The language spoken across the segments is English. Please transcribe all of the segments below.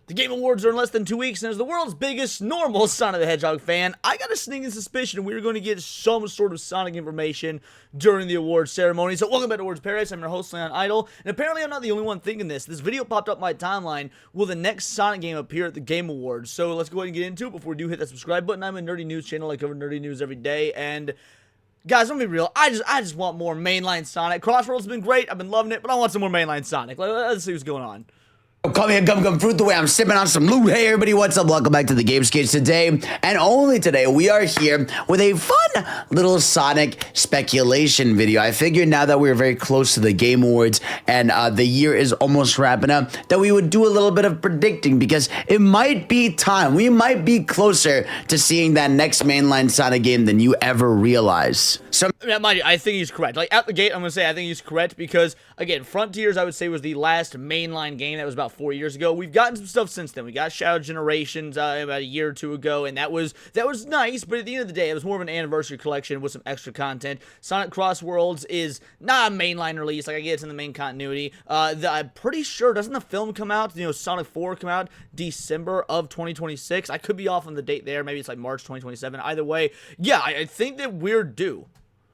The Game Awards are in less than 2 weeks, and as the world's biggest normal Sonic the Hedgehog fan, I got a sneaking suspicion we are going to get some sort of Sonic information during the awards ceremony. So welcome back to Awards Paradise. I'm your host, Leon Idol, and apparently I'm not the only one thinking this. This video popped up my timeline. Will the next Sonic game appear at the Game Awards? So let's go ahead and get into it. Before we do, hit that subscribe button. I'm a nerdy news channel. I cover nerdy news every day, and guys, I'm gonna be real. I just want more mainline Sonic. CrossWorlds has been great. I've been loving it, but I want some more mainline Sonic. Let's see what's going on. Come here, come fruit the way I'm sipping on some loot. Hey everybody, what's up? Welcome back to the Gamescapes. Today, and only today, we are here with a fun little Sonic speculation video. I figured now that we're very close to the Game Awards and the year is almost wrapping up, that we would do a little bit of predicting, because it might be time. We might be closer to seeing that next mainline Sonic game than you ever realize. So, mind you, I think he's correct. Like, out the gate, I'm gonna say I think he's correct because, again, Frontiers, I would say, was the last mainline game. That was about 4 years ago. We've gotten some stuff since then. We got Shadow Generations about a year or two ago, and that was nice, but at the end of the day, it was more of an anniversary collection with some extra content. Sonic CrossWorlds is not a mainline release. Like, I get it's in the main continuity. I'm pretty sure, doesn't the film come out, Sonic 4 come out December of 2026? I could be off on the date there. Maybe it's like March 2027. Either way, yeah, I think that we're due.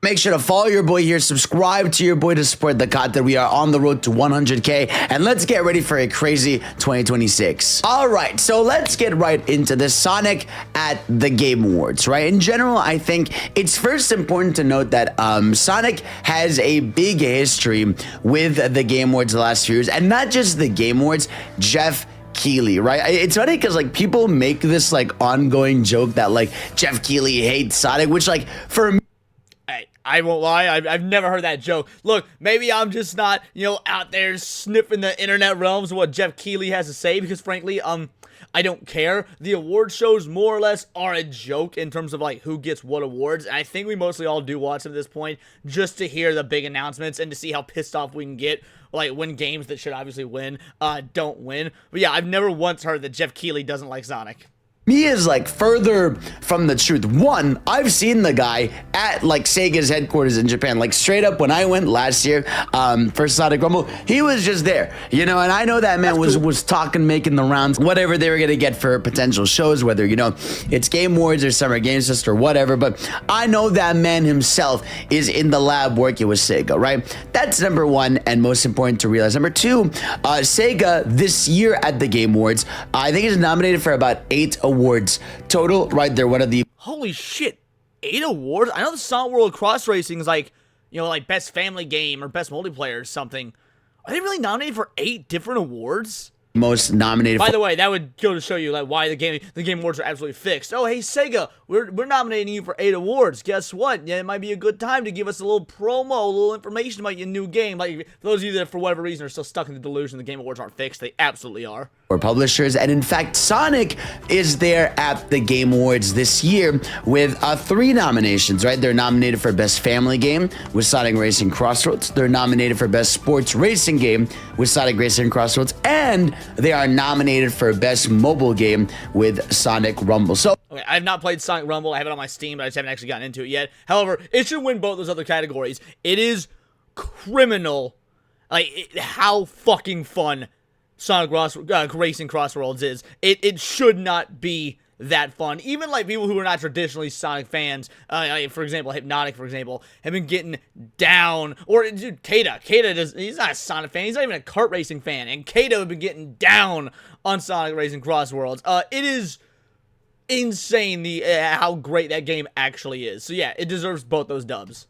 make sure to follow your boy here, subscribe to your boy to support the content. We are on the road to 100K, and let's get ready for a crazy 2026. All right, so let's get right into the Sonic at the Game Awards, right? In general, I think it's first important to note that Sonic has a big history with the Game Awards the last few years, and not just the Game Awards, Jeff Keighley, right? It's funny because like people make this like ongoing joke that like Jeff Keighley hates Sonic, which like for me, I won't lie, I've never heard that joke. Look, maybe I'm just not, out there sniffing the internet realms of what Jeff Keighley has to say, because frankly, I don't care. The award shows more or less are a joke in terms of like who gets what awards. And I think we mostly all do watch them at this point just to hear the big announcements and to see how pissed off we can get like when games that should obviously win don't win. But yeah, I've never once heard that Jeff Keighley doesn't like Sonic. Me is like further from the truth. One, I've seen the guy at like Sega's headquarters in Japan. Like straight up when I went last year for Sonic Rumble, he was just there, and I know that man was talking, making the rounds, whatever they were gonna get for potential shows, whether it's Game Awards or Summer Games Fest or whatever. But I know that man himself is in the lab working with Sega, right? That's number one and most important to realize. Number two, Sega this year at the Game Awards, I think is nominated for about 8 awards total, right? They're one of the holy shit, 8 awards. I know the Sonic World Cross Racing is like like best family game or best multiplayer or something. Are they really nominated for 8 different awards? Most nominated. By the way, that would go to show you like why the game awards are absolutely fixed. Oh, hey Sega, we're nominating you for 8 awards. Guess what? Yeah, it might be a good time to give us a little promo, a little information about your new game. Like for those of you that for whatever reason are still stuck in the delusion the Game Awards aren't fixed, they absolutely are. Or publishers, and in fact, Sonic is there at the Game Awards this year with 3 nominations, right? They're nominated for Best Family Game with Sonic Racing Crossroads. They're nominated for Best Sports Racing Game with Sonic Racing Crossroads, and they are nominated for Best Mobile Game with Sonic Rumble. So, okay, I have not played Sonic Rumble. I have it on my Steam, but I just haven't actually gotten into it yet. However, it should win both those other categories. It is criminal, how fucking fun Sonic Racing Crossworlds is. It should not be that fun. Even like people who are not traditionally Sonic fans, for example, Hypnotic, for example, have been getting down. Or dude, Kata he's not a Sonic fan. He's not even a kart racing fan. And Kata have been getting down on Sonic Racing Crossworlds. It is insane how great that game actually is. So yeah, it deserves both those dubs.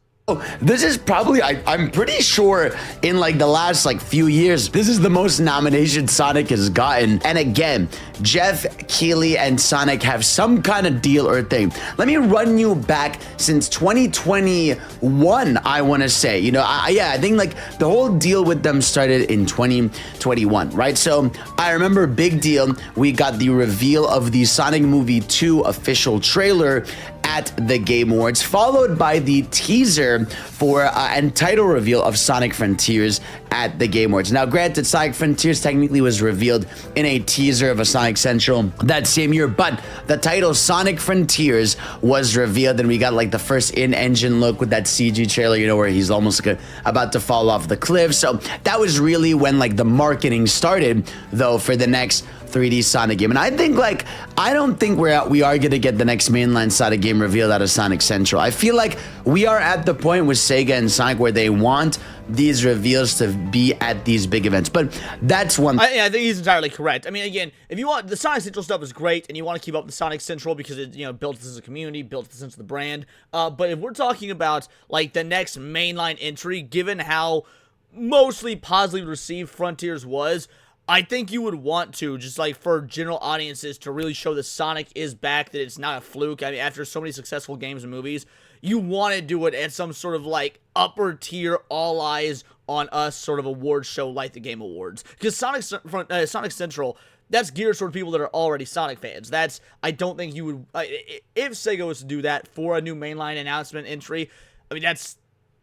This is probably, I'm pretty sure in like the last few years, this is the most nominations Sonic has gotten. And again, Jeff Keighley and Sonic have some kind of deal or thing. Let me run you back since 2021, I want to say. I think like the whole deal with them started in 2021, right? So I remember big deal. We got the reveal of the Sonic Movie 2 official trailer at the Game Awards, followed by the teaser for and title reveal of Sonic Frontiers at the Game Awards. Now, granted, Sonic Frontiers technically was revealed in a teaser of a Sonic Central that same year, but the title Sonic Frontiers was revealed, and we got like the first in-engine look with that CG trailer, you know, where he's almost like about to fall off the cliff. So that was really when like the marketing started, though, for the next 3D Sonic game. And I think like, I don't think we are going to get the next mainline Sonic game revealed out of Sonic Central. I feel like we are at the point with Sega and Sonic where they want these reveals to be at these big events. But that's one. I think he's entirely correct. I mean, again, if you want, the Sonic Central stuff is great, and you want to keep up with Sonic Central because it, you know, built this as a community, built the sense of the brand. But if we're talking about like the next mainline entry, given how mostly positively received Frontiers was, I think you would want to, just like for general audiences, to really show that Sonic is back, that it's not a fluke. I mean, after so many successful games and movies, you want to do it at some sort of like upper tier, all eyes on us sort of award show like the Game Awards. Because Sonic Central, that's geared toward people that are already Sonic fans. That's, I don't think you would, if Sega was to do that for a new mainline announcement entry, I mean, that's,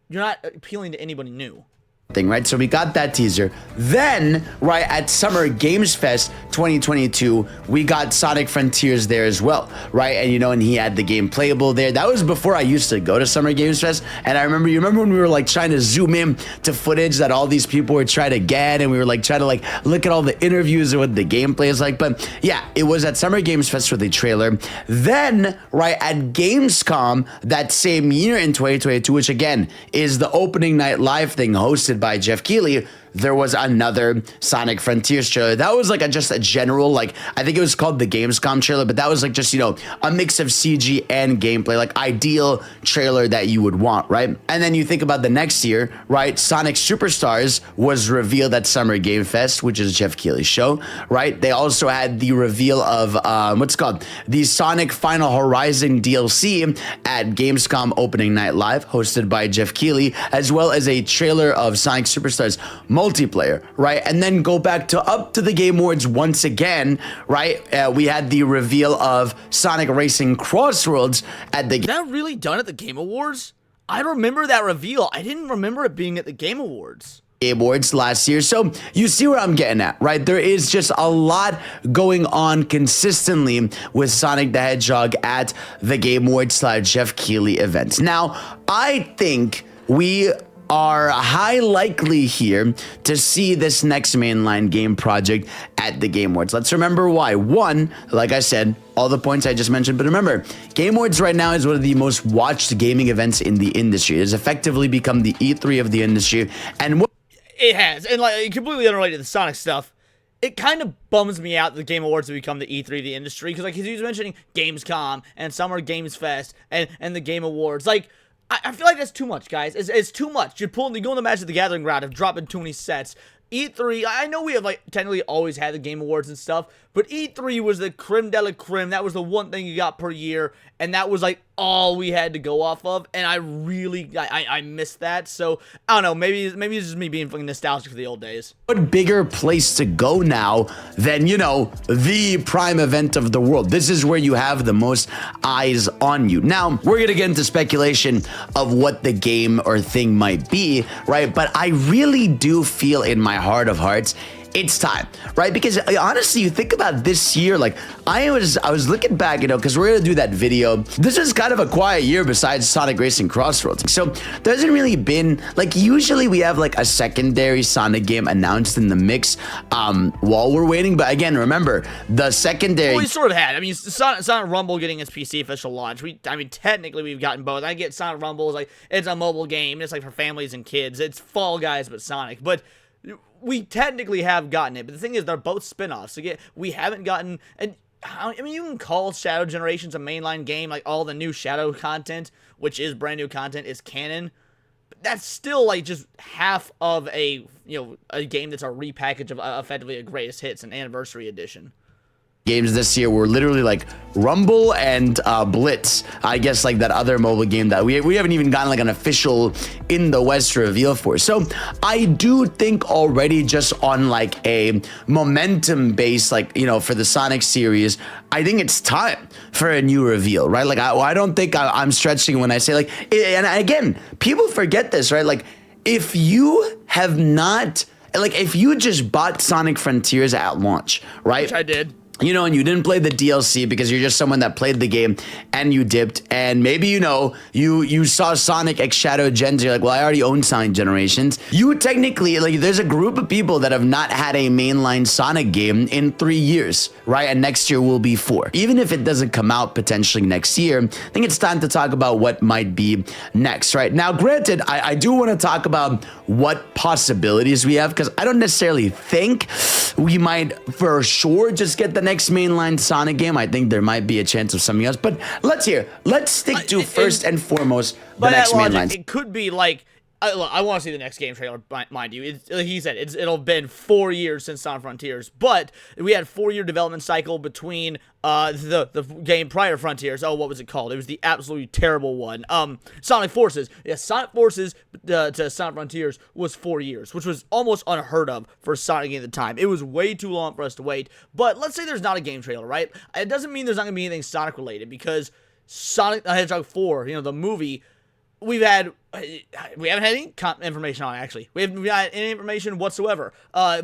you're not appealing to anybody new. Thing, right? So we got that teaser. Then, right, at Summer Games Fest 2022, we got Sonic Frontiers there as well, right? And you know, and he had the game playable there. That was before I used to go to Summer Games Fest. And I remember, you remember when we were like trying to zoom in to footage that all these people were trying to get, and we were like trying to like look at all the interviews and what the gameplay is like. But yeah, it was at Summer Games Fest with a trailer. Then, right, at Gamescom that same year in 2022, which again is the opening night live thing hosted by Jeff Keighley, there was another Sonic Frontiers trailer. That was like just a general, like, I think it was called the Gamescom trailer, but that was like just, you know, a mix of CG and gameplay, like ideal trailer that you would want, right? And then you think about the next year, right? Sonic Superstars was revealed at Summer Game Fest, which is Jeff Keighley's show, right? They also had the reveal of, what's it called? The Sonic Final Horizon DLC at Gamescom Opening Night Live, hosted by Jeff Keighley, as well as a trailer of Sonic Superstars multiplayer, right? And then go back to up to the Game Awards once again, right? We had the reveal of Sonic Racing CrossWorlds at the... Is that really done at the Game Awards? I remember that reveal. I didn't remember it being at the Game Awards. Game Awards last year. So you see where I'm getting at, right? There is just a lot going on consistently with Sonic the Hedgehog at the Game Awards / Jeff Keighley events. Now, I think we are high likely here to see this next mainline game project at the Game Awards. Let's remember why. One, like I said, all the points I just mentioned, but remember, Game Awards right now is one of the most watched gaming events in the industry. It has effectively become the E3 of the industry, and it has, and like completely unrelated to the Sonic stuff, it kind of bums me out that the Game Awards have become the E3 of the industry, because like he was mentioning Gamescom and Summer Games Fest and the Game Awards, like, I feel like that's too much, guys. It's too much. You go in the Magic the Gathering route of dropping too many sets. E3, I know we have like technically always had the Game Awards and stuff, but E3 was the creme de la creme. That was the one thing you got per year, and that was like all we had to go off of, and I really, I missed that. So I don't know, maybe it's just me being fucking nostalgic for the old days. What bigger place to go now than, you know, the prime event of the world? This is where you have the most eyes on you. Now, we're gonna get into speculation of what the game or thing might be, right? But I really do feel in my heart of hearts, it's time, right? Because honestly, you think about this year, like I was looking back, you know, because we're gonna do that video. This is kind of a quiet year besides Sonic Racing CrossWorlds. So there hasn't really been, like, usually we have like a secondary Sonic game announced in the mix while we're waiting. But again, remember, the secondary... Well, we sort of had. I mean, Sonic Rumble getting its PC official launch. I mean, technically we've gotten both. I get Sonic Rumble is like, it's a mobile game. It's like for families and kids. It's Fall Guys, but Sonic. But we technically have gotten it, but the thing is, they're both spin-offs. So we haven't gotten, and I mean, you can call Shadow Generations a mainline game, like all the new Shadow content, which is brand new content, is canon. But that's still like just half of a game that's a repackage of effectively a greatest hits and anniversary edition. Games this year were literally like Rumble and Blitz. I guess like that other mobile game that we haven't even gotten like an official in the West reveal for. So I do think already just on like a momentum base, like, you know, for the Sonic series, I think it's time for a new reveal, right? Like I don't think I'm stretching when I say like, and again, people forget this, right? Like, if you have not, like, if you just bought Sonic Frontiers at launch, right? Which I did. You know, and you didn't play the DLC because you're just someone that played the game and you dipped, and maybe, you know, you saw Sonic X Shadow Gens, you're like, well, I already own Sonic Generations. You technically, like, there's a group of people that have not had a mainline Sonic game in 3 years, right? And next year will be 4. Even if it doesn't come out potentially next year, I think it's time to talk about what might be next, right? Now, granted, I do want to talk about what possibilities we have, because I don't necessarily think we might for sure just get the next mainline Sonic game. I think there might be a chance of something else, but let's stick to first and foremost the next mainline. It could be like, I want to see the next game trailer, mind you. Like he said, it'll been 4 years since Sonic Frontiers, but we had 4-year development cycle between the game prior to Frontiers. Oh, what was it called? It was the absolutely terrible one. Sonic Forces. Yeah, Sonic Forces to Sonic Frontiers was 4 years, which was almost unheard of for Sonic game at the time. It was way too long for us to wait. But let's say there's not a game trailer, right? It doesn't mean there's not going to be anything Sonic related, because Sonic the Hedgehog 4, you know, the movie, we haven't had any information on it, actually. We haven't got any information whatsoever.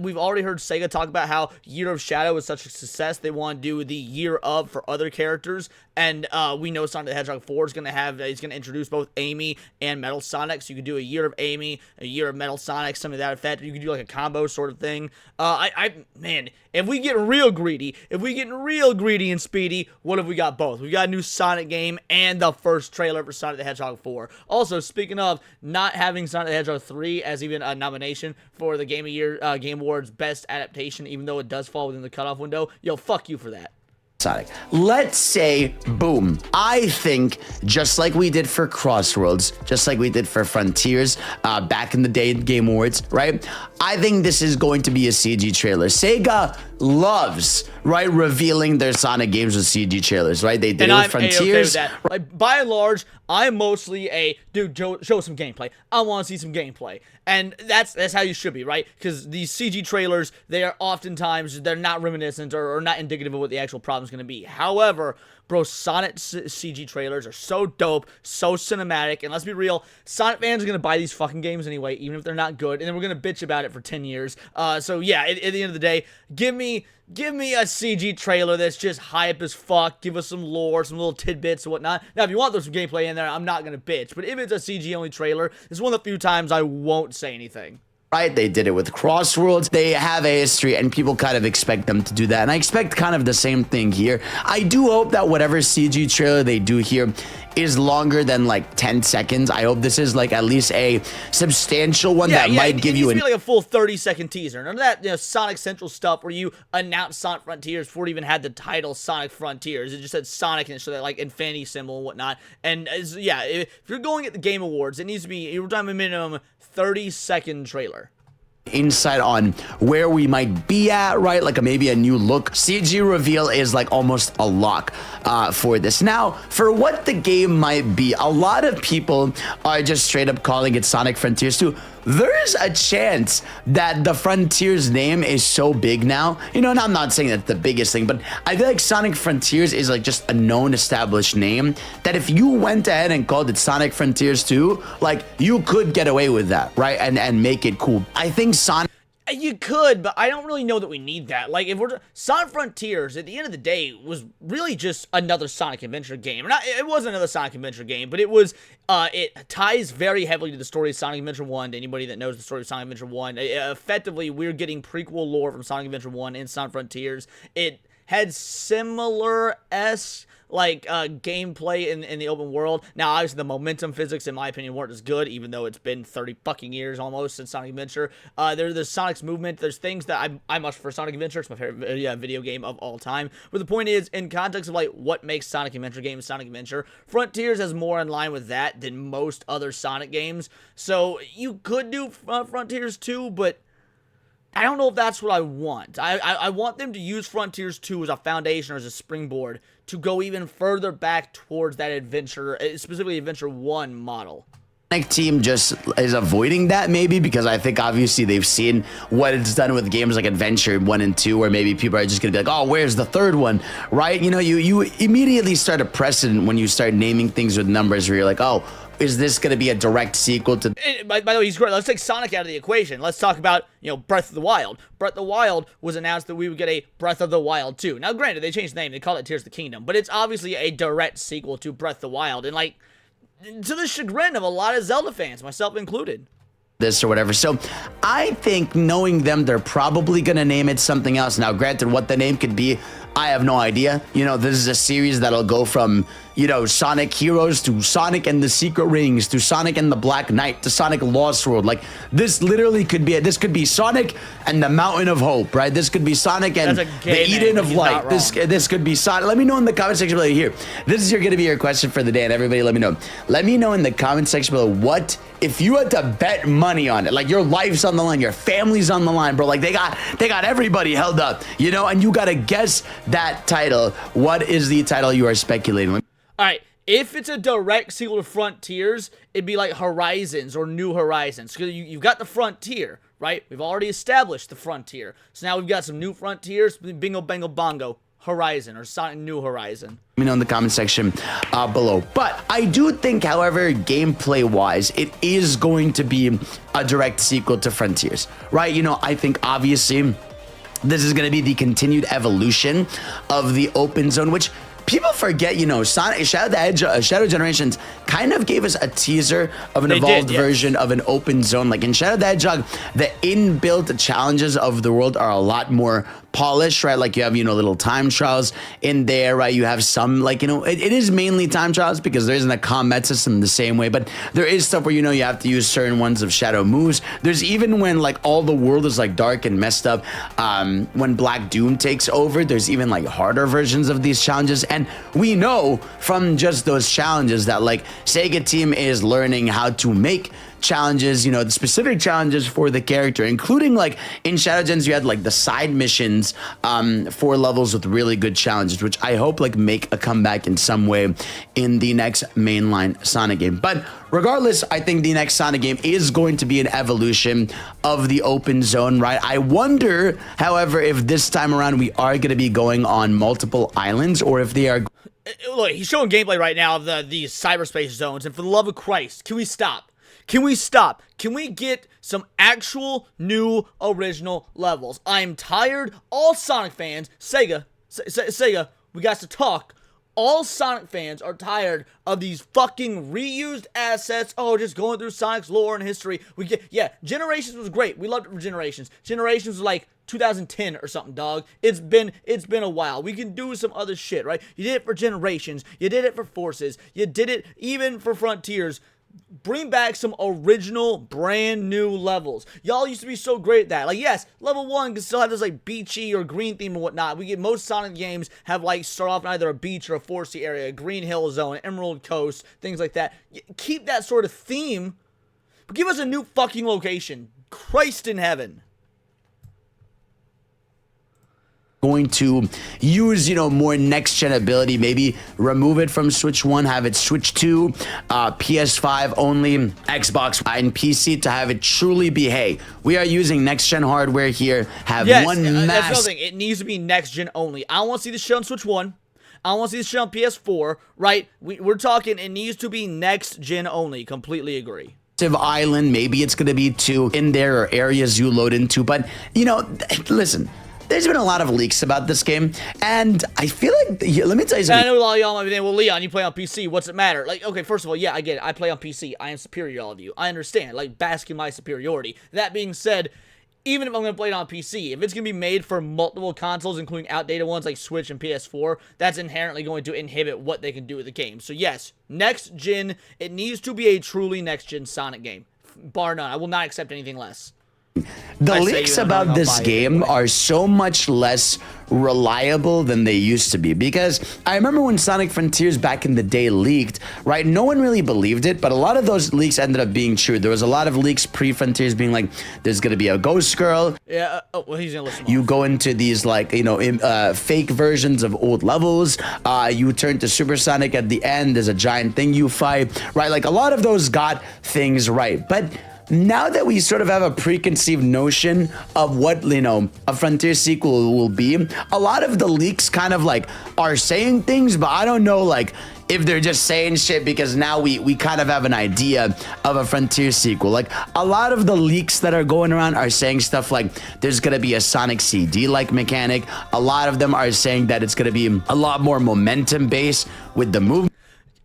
We've already heard Sega talk about how Year of Shadow is such a success, they want to do the Year of for other characters, and we know Sonic the Hedgehog 4 is going to introduce both Amy and Metal Sonic, so you could do a Year of Amy, a Year of Metal Sonic, something to that effect. You could do like a combo sort of thing. Man, if we get real greedy, and speedy, what have we got both? We got a new Sonic game and the first trailer for Sonic the Hedgehog 4. Also, speaking of not having Sonic the Hedgehog 3 as even a nomination for the Game of Year Game Awards Best Adaptation, even though it does fall within the cutoff window, yo, fuck you for that. Sonic. Let's say, boom, I think just like we did for CrossWorlds, just like we did for Frontiers back in the day in Game Awards, right? I think this is going to be a CG trailer. Sega loves, right, revealing their Sonic games with CG trailers, right? They did it with Frontiers. Okay with that. Like, by and large, I'm mostly a, dude, show some gameplay. I want to see some gameplay. And that's how you should be, right? Because these CG trailers, they are oftentimes, they're not reminiscent or not indicative of what the actual problem is going to be. However, bro, Sonic CG trailers are so dope, so cinematic, and let's be real, Sonic fans are going to buy these fucking games anyway, even if they're not good, and then we're going to bitch about it for 10 years. So yeah, at the end of the day, give me a CG trailer that's just hype as fuck, give us some lore, some little tidbits and whatnot. Now, if you want some gameplay in there, I'm not going to bitch, but if it's a CG-only trailer, it's one of the few times I won't say anything. Right, they did it with CrossWorlds. They have a history, and people kind of expect them to do that. And I expect kind of the same thing here. I do hope that whatever CG trailer they do here is longer than like 10 seconds. I hope this is like at least a substantial one that might give you like a full 30-second teaser. None of that, you know, Sonic Central stuff where you announced Sonic Frontiers before it even had the title Sonic Frontiers. It just said Sonic and it showed that like infinity symbol and whatnot. And yeah, if you're going at the Game Awards, it needs to be, you're talking a minimum 30-second trailer. Insight on where we might be at, right? Like maybe a new look. CG reveal is like almost a lock for this. Now, for what the game might be, a lot of people are just straight up calling it Sonic Frontiers 2. There is a chance that the Frontiers name is so big now. You know, and I'm not saying that's the biggest thing, but I feel like Sonic Frontiers is like just a known established name that if you went ahead and called it Sonic Frontiers 2, like you could get away with that, right? And make it cool. I think Sonic... You could, but I don't really know that we need that. Like, if we're Sonic Frontiers, at the end of the day, was really just another Sonic Adventure game. It wasn't another Sonic Adventure game, but it was. It ties very heavily to the story of Sonic Adventure 1. To anybody that knows the story of Sonic Adventure 1, effectively, we're getting prequel lore from Sonic Adventure 1 in Sonic Frontiers. It had similar-esque like gameplay in the open world. Now, obviously, the momentum physics, in my opinion, weren't as good, even though it's been 30 fucking years almost since Sonic Adventure. There's Sonic's movement. There's things that I much prefer Sonic Adventure. It's my favorite video game of all time. But the point is, in context of like what makes Sonic Adventure games Sonic Adventure, Frontiers is more in line with that than most other Sonic games. So you could do Frontiers 2, but I don't know if that's what I want. I want them to use Frontiers 2 as a foundation or as a springboard to go even further back towards that adventure, specifically Adventure 1 model. Team just is avoiding that maybe because I think obviously they've seen what it's done with games like Adventure 1 and 2 where maybe people are just gonna be like, oh, where's the third one, right? You know, you immediately start a precedent when you start naming things with numbers where you're like, oh, is this going to be a direct sequel to? By the way, he's great. Let's take Sonic out of the equation. Let's talk about, Breath of the Wild. Breath of the Wild was announced that we would get a Breath of the Wild 2. Now, granted, they changed the name. They call it Tears of the Kingdom. But it's obviously a direct sequel to Breath of the Wild. And, to the chagrin of a lot of Zelda fans, myself included. This or whatever. So I think, knowing them, they're probably going to name it something else. Now, granted, what the name could be, I have no idea. This is a series that'll go from, Sonic Heroes to Sonic and the Secret Rings to Sonic and the Black Knight to Sonic Lost World. This literally could be this could be Sonic and the Mountain of Hope, right? This could be Sonic and the Eden of Light. This could be Sonic. Let me know in the comment section below here. This is going to be your question for the day, and everybody let me know. Let me know in the comment section below, what if you had to bet money on it, your life's on the line, your family's on the line, bro. They got everybody held up, and you got to guess that title. What is the title you are speculating? All right, if it's a direct sequel to Frontiers, it'd be like Horizons or New Horizons. Because you've got the Frontier, right? We've already established the Frontier. So now we've got some new Frontiers, bingo, bango, bongo, Horizon or Sonic New Horizon. Let me know in the comment section below. But I do think, however, gameplay-wise, it is going to be a direct sequel to Frontiers, right? I think, obviously, this is going to be the continued evolution of the open zone, which people forget, Sonic Shadow Generations kind of gave us a teaser of an evolved version of an open zone. In Shadow the Hedgehog, the inbuilt challenges of the world are a lot more polished, right? You have, little time trials in there, right? You have some, it is mainly time trials because there isn't a combat system the same way, but there is stuff where, you have to use certain ones of Shadow moves. There's even when, all the world is, dark and messed up, when Black Doom takes over, there's even, harder versions of these challenges. And we know from just those challenges that, Sega team is learning how to make challenges, the specific challenges for the character, including in Shadow Gens, you had the side missions, 4 levels with really good challenges, which I hope make a comeback in some way in the next mainline Sonic game. But regardless, I think the next Sonic game is going to be an evolution of the open zone, right? I wonder, however, if this time around we are going to be going on multiple islands, or if they are. Look, he's showing gameplay right now of these cyberspace zones, and for the love of Christ, can we stop? Can we stop? Can we get some actual new original levels? I'm tired. All Sonic fans, Sega, we got to talk. All Sonic fans are tired of these fucking reused assets. Oh, just going through Sonic's lore and history. Generations was great. We loved it for Generations. Generations was 2010 or something, dog. It's been a while. We can do some other shit, right? You did it for Generations. You did it for Forces. You did it even for Frontiers. Bring back some original, brand new levels. Y'all used to be so great at that. Yes, level 1 can still have this beachy or green theme and whatnot. We get most Sonic games have start off in either a beach or a foresty area, a green hill zone, Emerald Coast, things like that. Keep that sort of theme, but give us a new fucking location. Christ in heaven. Going to use, more next-gen ability, maybe remove it from Switch 1, have it Switch 2, PS5 only, Xbox and PC to have it truly be, hey, we are using next-gen hardware here, have one that's another thing. It needs to be next-gen only. I don't want to see this shit on Switch 1. I don't want to see this shit on PS4, right? We're talking, it needs to be next-gen only. Completely agree. Island, maybe it's going to be 2 in there, or areas you load into, but, listen. There's been a lot of leaks about this game, and I feel let me tell you something. I know a lot of y'all might be thinking, well, Leon, you play on PC. What's it matter? Okay, first of all, yeah, I get it. I play on PC. I am superior to all of you. I understand. Bask in my superiority. That being said, even if I'm going to play it on PC, if it's going to be made for multiple consoles, including outdated ones like Switch and PS4, that's inherently going to inhibit what they can do with the game. So yes, next gen, it needs to be a truly next gen Sonic game. Bar none. I will not accept anything less. The leaks about this game are so much less reliable than they used to be, because I remember when Sonic Frontiers back in the day leaked, right? No one really believed it, but a lot of those leaks ended up being true. There was a lot of leaks pre-Frontiers being there's gonna be a ghost girl. Yeah. Well, he's gonna listen. You go into these fake versions of old levels. You turn to Super Sonic at the end. There's a giant thing you fight, right? A lot of those got things right, but now that we sort of have a preconceived notion of what, you know, a Frontier sequel will be, a lot of the leaks kind of like are saying things, but I don't know like if they're just saying shit because now we kind of have an idea of a Frontier sequel. Like a lot of the leaks that are going around are saying stuff like there's gonna be a Sonic CD-like mechanic. A lot of them are saying that it's gonna be a lot more momentum based with the movement.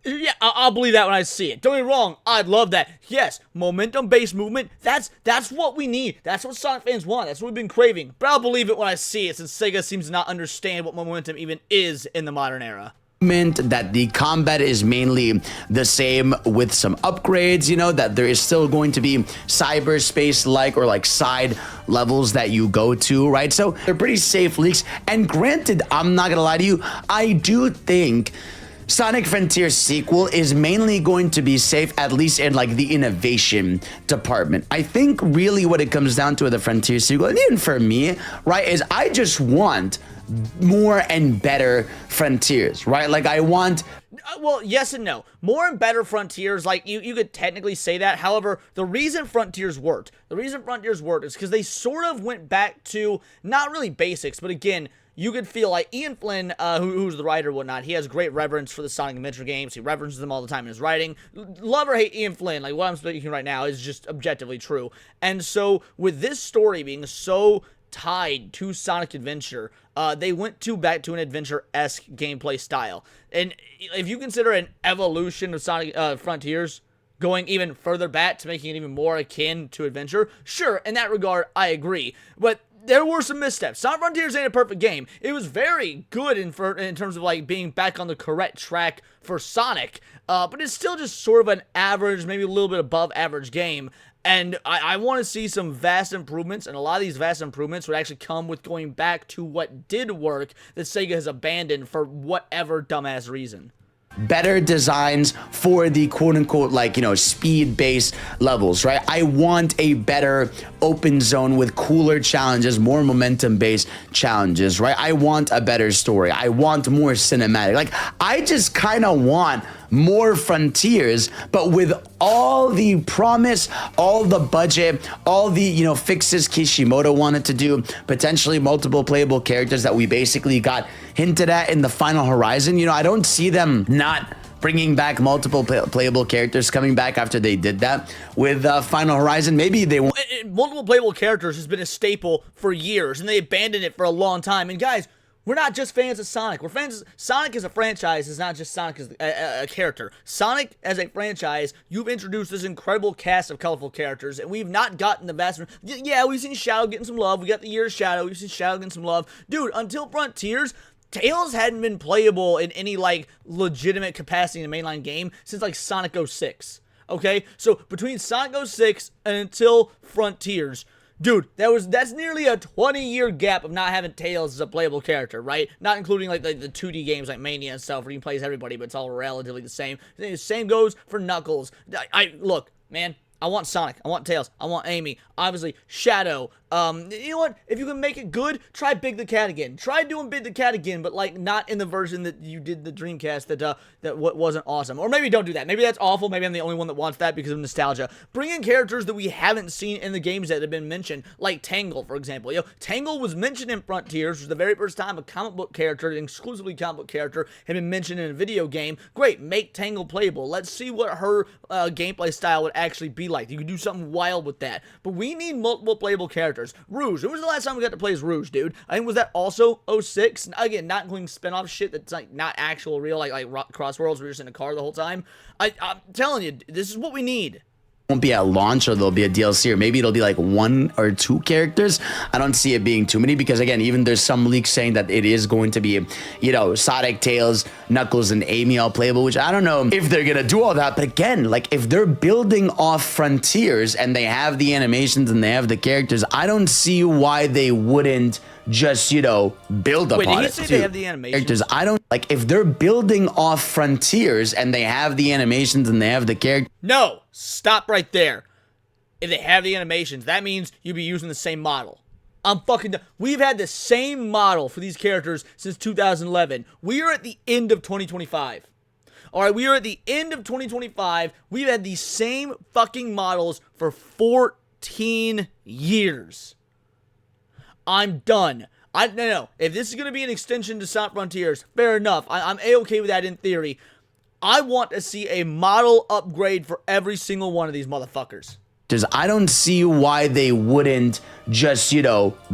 Yeah, I'll believe that when I see it. Don't get me wrong, I'd love that. Yes, momentum-based movement, that's what we need. That's what Sonic fans want. That's what we've been craving. But I'll believe it when I see it, since Sega seems to not understand what momentum even is in the modern era. That the combat is mainly the same with some upgrades, you know, that there is still going to be cyberspace-like or like side levels that you go to, right? So they're pretty safe leaks. And granted, I'm not gonna lie to you, I do think Sonic Frontier sequel is mainly going to be safe, at least in like the innovation department. I think really what it comes down to with the Frontier sequel, and even for me, right, is I just want more and better Frontiers, right? Like I want... Well, yes and no. More and better Frontiers, like, you could technically say that. However, the reason Frontiers worked is because they sort of went back to, not really basics, but again, you could feel like Ian Flynn, who's the writer and whatnot, he has great reverence for the Sonic Adventure games. He references them all the time in his writing. Love or hate Ian Flynn, like what I'm speaking right now is just objectively true. And so, with this story being so tied to Sonic Adventure, they went back to an adventure-esque gameplay style. And if you consider an evolution of Sonic Frontiers going even further back to making it even more akin to adventure, sure, in that regard, I agree. But there were some missteps. Sonic Frontiers ain't a perfect game. It was very good in terms of like being back on the correct track for Sonic, but it's still just sort of an average, maybe a little bit above average game. And I want to see some vast improvements, and a lot of these vast improvements would actually come with going back to what did work that Sega has abandoned for whatever dumbass reason. Better designs for the quote-unquote, like, you know, speed-based levels, right? I want a better open zone with cooler challenges, more momentum-based challenges, right? I want a better story. I want more cinematic. Like, I just kind of want more Frontiers, but with all the promise, all the budget, all the, you know, fixes Kishimoto wanted to do, potentially multiple playable characters that we basically got hinted at in the Final Horizon. You know, I don't see them not bringing back multiple playable characters, coming back after they did that with Final Horizon. Maybe they won't. Multiple playable characters has been a staple for years, and they abandoned it for a long time. And guys, we're not just fans of Sonic. We're fans. Sonic as a franchise is not just Sonic as a character. Sonic as a franchise, you've introduced this incredible cast of colorful characters, and we've not gotten the vast. Yeah, we've seen Shadow getting some love. We got the year of Shadow. We've seen Shadow getting some love. Dude, until Frontiers, Tails hadn't been playable in any, like, legitimate capacity in a mainline game since, like, Sonic 06. Okay? So, between Sonic 06 and until Frontiers, dude, that's nearly a 20-year gap of not having Tails as a playable character, right? Not including, like, the 2D games like Mania and stuff where you can play as everybody, but it's all relatively the same. The same goes for Knuckles. Look, man, I want Sonic. I want Tails. I want Amy. Obviously, Shadow. You know what? If you can make it good, try Big the Cat again. Try doing Big the Cat again, but like not in the version that you did the Dreamcast that wasn't awesome. Or maybe don't do that. Maybe that's awful. Maybe I'm the only one that wants that because of nostalgia. Bring in characters that we haven't seen in the games that have been mentioned, like Tangle, for example. You know, Tangle was mentioned in Frontiers, which was the very first time a comic book character, an exclusively comic book character, had been mentioned in a video game. Great, make Tangle playable. Let's see what her gameplay style would actually be like. You could do something wild with that. But we need multiple playable characters. Rouge. When was the last time we got to play as Rouge, dude? I think, was that also 06? Again, not including spin-off shit that's like not actual real, like CrossWorlds, we're just in a car the whole time. I'm telling you, this is what we need. Won't be at launch, or there'll be a DLC, or maybe it'll be like 1 or 2 characters. I don't see it being too many because, again, even there's some leaks saying that it is going to be, you know, Sonic, Tails, Knuckles, and Amy all playable, which I don't know if they're gonna do all that. But again, like, if they're building off Frontiers and they have the animations and they have the characters, I don't see why they wouldn't just, you know, build upon it. Wait, did he say they have the animations? I don't, like, if they're building off Frontiers and they have the animations and they have the characters. No, stop right there. If they have the animations, that means you'd be using the same model. I'm fucking done. We've had the same model for these characters since 2011. We are at the end of 2025. Alright, we are at the end of 2025. We've had the same fucking models for 14 years. I'm done. No. If this is going to be an extension to Sonic Frontiers, fair enough. I'm A-okay with that in theory. I want to see a model upgrade for every single one of these motherfuckers. I don't see why they wouldn't just,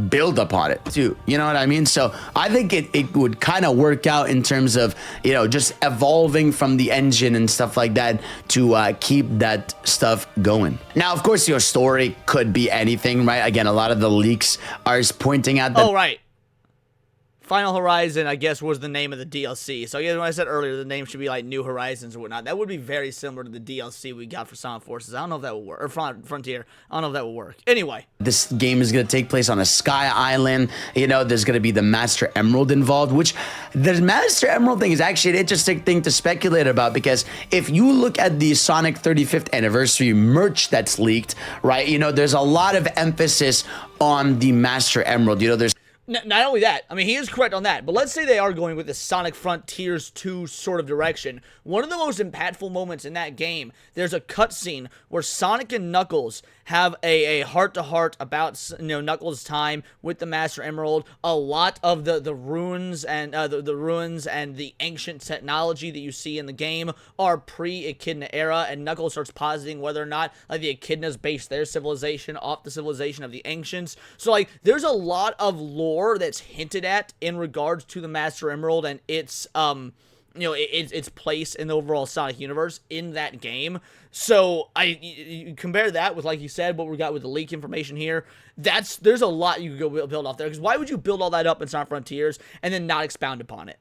build upon it too. You know what I mean? So I think it would kind of work out in terms of, just evolving from the engine and stuff like that to keep that stuff going. Now, of course, your story could be anything, right? Again, a lot of the leaks are pointing out that. Oh, right. Final Horizon, I guess, was the name of the DLC. So, yeah, when I said earlier, the name should be like New Horizons or whatnot. That would be very similar to the DLC we got for Sonic Forces. I don't know if that will work. Or Frontier. I don't know if that will work. Anyway. This game is going to take place on a sky island. There's going to be the Master Emerald involved, which the Master Emerald thing is actually an interesting thing to speculate about, because if you look at the Sonic 35th anniversary merch that's leaked, right, there's a lot of emphasis on the Master Emerald. There's not only that, I mean, he is correct on that, but let's say they are going with the Sonic Frontiers 2 sort of direction. One of the most impactful moments in that game, there's a cutscene where Sonic and Knuckles have a heart-to-heart about, Knuckles' time with the Master Emerald. A lot of the ruins and the ruins and the ancient technology that you see in the game are pre-Echidna era, and Knuckles starts positing whether or not like the Echidnas base their civilization off the civilization of the ancients. So like, there's a lot of lore that's hinted at in regards to the Master Emerald and its its place in the overall Sonic universe in that game. So you compare that with, like you said, what we got with the leak information here. There's a lot you could go build off there, because why would you build all that up in Sonic Frontiers and then not expound upon it?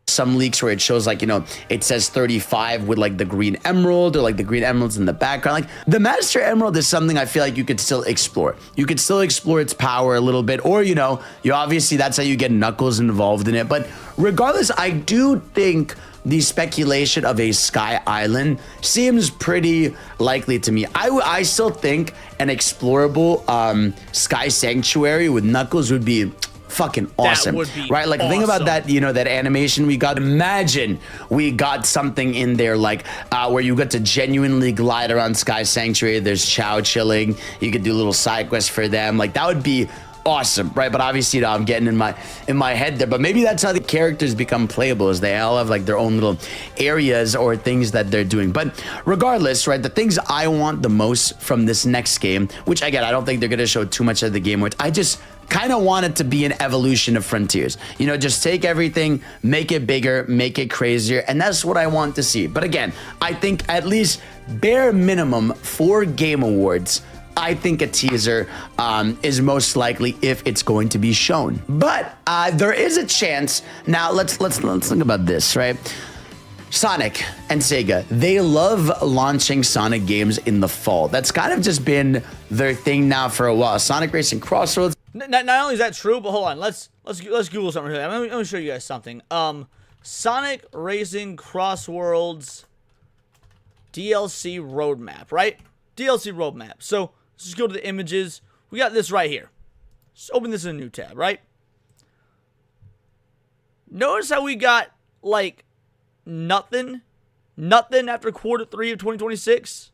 Some leaks where it shows like, it says 35 with like the green emerald, or like the green emeralds in the background. Like, the Master Emerald is something I feel like you could still explore. You could still explore its power a little bit, or, you obviously that's how you get Knuckles involved in it. But regardless, I do think the speculation of a Sky Island seems pretty likely to me. I still think an explorable Sky Sanctuary with Knuckles would be fucking awesome, right? Like, awesome. Think about that, that animation we got. Imagine we got something in there like where you got to genuinely glide around Sky Sanctuary. There's Chow chilling. You could do little side quests for them. Like, that would be awesome, right? But obviously, I'm getting in my head there. But maybe that's how the characters become playable, is they all have like their own little areas or things that they're doing. But regardless, right, the things I want the most from this next game, which again, I don't think they're gonna show too much of the game, which I just kind of want it to be an evolution of Frontiers. Just take everything, make it bigger, make it crazier, and that's what I want to see. But again, I think at least bare minimum for Game Awards, I think a teaser is most likely if it's going to be shown. But there is a chance. Now let's think about this, right? Sonic and Sega, they love launching Sonic games in the fall. That's kind of just been their thing now for a while. Sonic Racing Crossroads. Not only is that true, but hold on, let's Google something here. Let me show you guys something. Sonic Racing Crossworlds DLC roadmap, right? DLC roadmap. So let's just go to the images. We got this right here. Just open this in a new tab, right? Notice how we got like nothing after quarter 3 of 2026,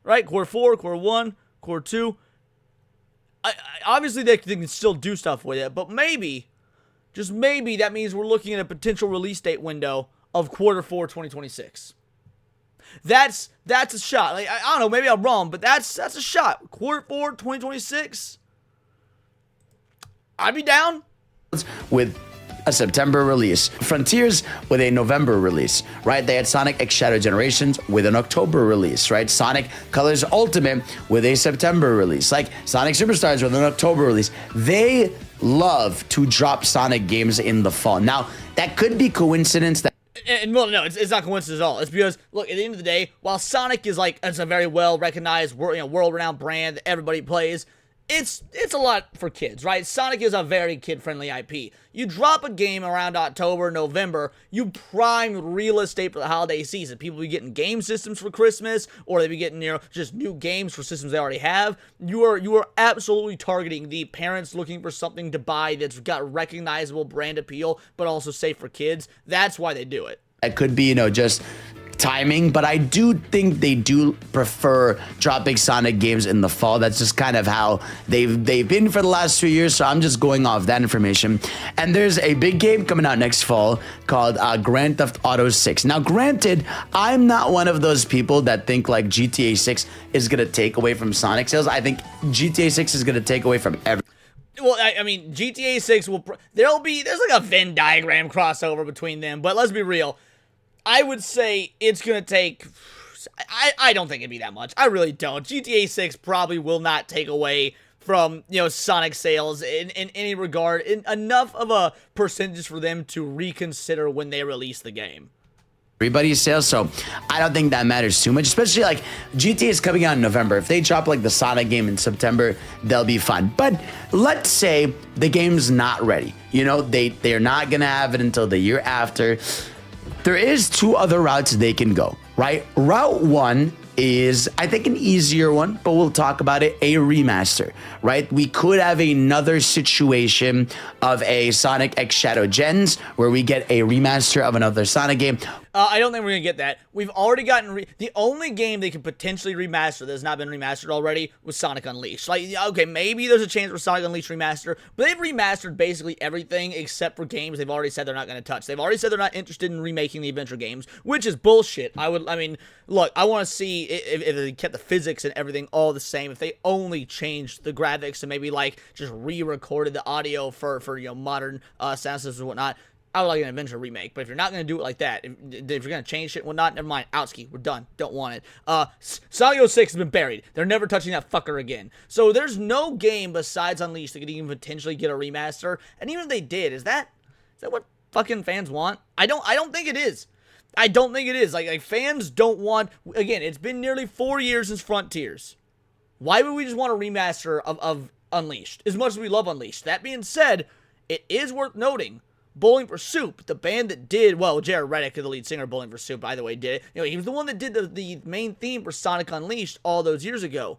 right? Quarter 4, quarter 1, quarter 2. Obviously they can still do stuff with it, but maybe, just maybe, that means we're looking at a potential release date window of quarter 4 2026. That's a shot. Like, I don't know, maybe I'm wrong, but that's a shot. Quarter 4 2026. I'd be down with a September release. Frontiers with a November release, right? They had Sonic X Shadow Generations with an October release, right? Sonic Colors Ultimate with a September release. Like Sonic Superstars with an October release. They love to drop Sonic games in the fall. Now, that could be coincidence that And well, no, it's not coincidence at all. It's because, look, at the end of the day, while Sonic is like, it's a very well-recognized, world-renowned brand that everybody plays, it's a lot for kids, right? Sonic is a very kid-friendly IP. You drop a game around October, November, you prime real estate for the holiday season. People be getting game systems for Christmas, or they be getting, just new games for systems they already have. You are absolutely targeting the parents looking for something to buy that's got recognizable brand appeal, but also safe for kids. That's why they do it. It could be, just timing, but I do think they do prefer dropping Sonic games in the fall. That's just kind of how they've been for the last 2 years, so I'm just going off that information. And there's a big game coming out next fall called Grand Theft Auto 6. Now, granted, I'm not one of those people that think like GTA 6 is going to take away from Sonic sales. I think GTA 6 is going to take away from everything. Well, I mean, GTA 6 there's like a Venn diagram crossover between them, but let's be real. I would say it's going to take, I don't think it'd be that much. I really don't. GTA 6 probably will not take away from, Sonic sales in any regard, in enough of a percentage for them to reconsider when they release the game. Everybody's sales, so I don't think that matters too much, especially like GTA is coming out in November. If they drop like the Sonic game in September, they'll be fine. But let's say the game's not ready. They're not going to have it until the year after. There is 2 other routes they can go, right? Route 1 is, I think, an easier one, but we'll talk about it, a remaster, right? We could have another situation of a Sonic X Shadow Gens where we get a remaster of another Sonic game. I don't think we're going to get that. We've already gotten... the only game they could potentially remaster that has not been remastered already was Sonic Unleashed. Like, okay, maybe there's a chance for Sonic Unleashed remaster, but they've remastered basically everything except for games they've already said they're not going to touch. They've already said they're not interested in remaking the adventure games, which is bullshit. I mean, look, I want to see if they kept the physics and everything all the same, if they only changed the graphics and maybe, like, just re-recorded the audio for modern sound systems and whatnot. I would like an adventure remake, but if you're not going to do it like that, if you're going to change shit and whatnot, never mind. Outski, we're done. Don't want it. Sonic 06 has been buried. They're never touching that fucker again. So there's no game besides Unleashed that could even potentially get a remaster. And even if they did, is that what fucking fans want? I don't think it is. I don't think it is. Like fans don't want... Again, it's been nearly 4 years since Frontiers. Why would we just want a remaster of Unleashed? As much as we love Unleashed. That being said, it is worth noting... Bowling for Soup, the band that did, well, Jared Reddick, the lead singer of Bowling for Soup, by the way, did it. He was the one that did the main theme for Sonic Unleashed all those years ago.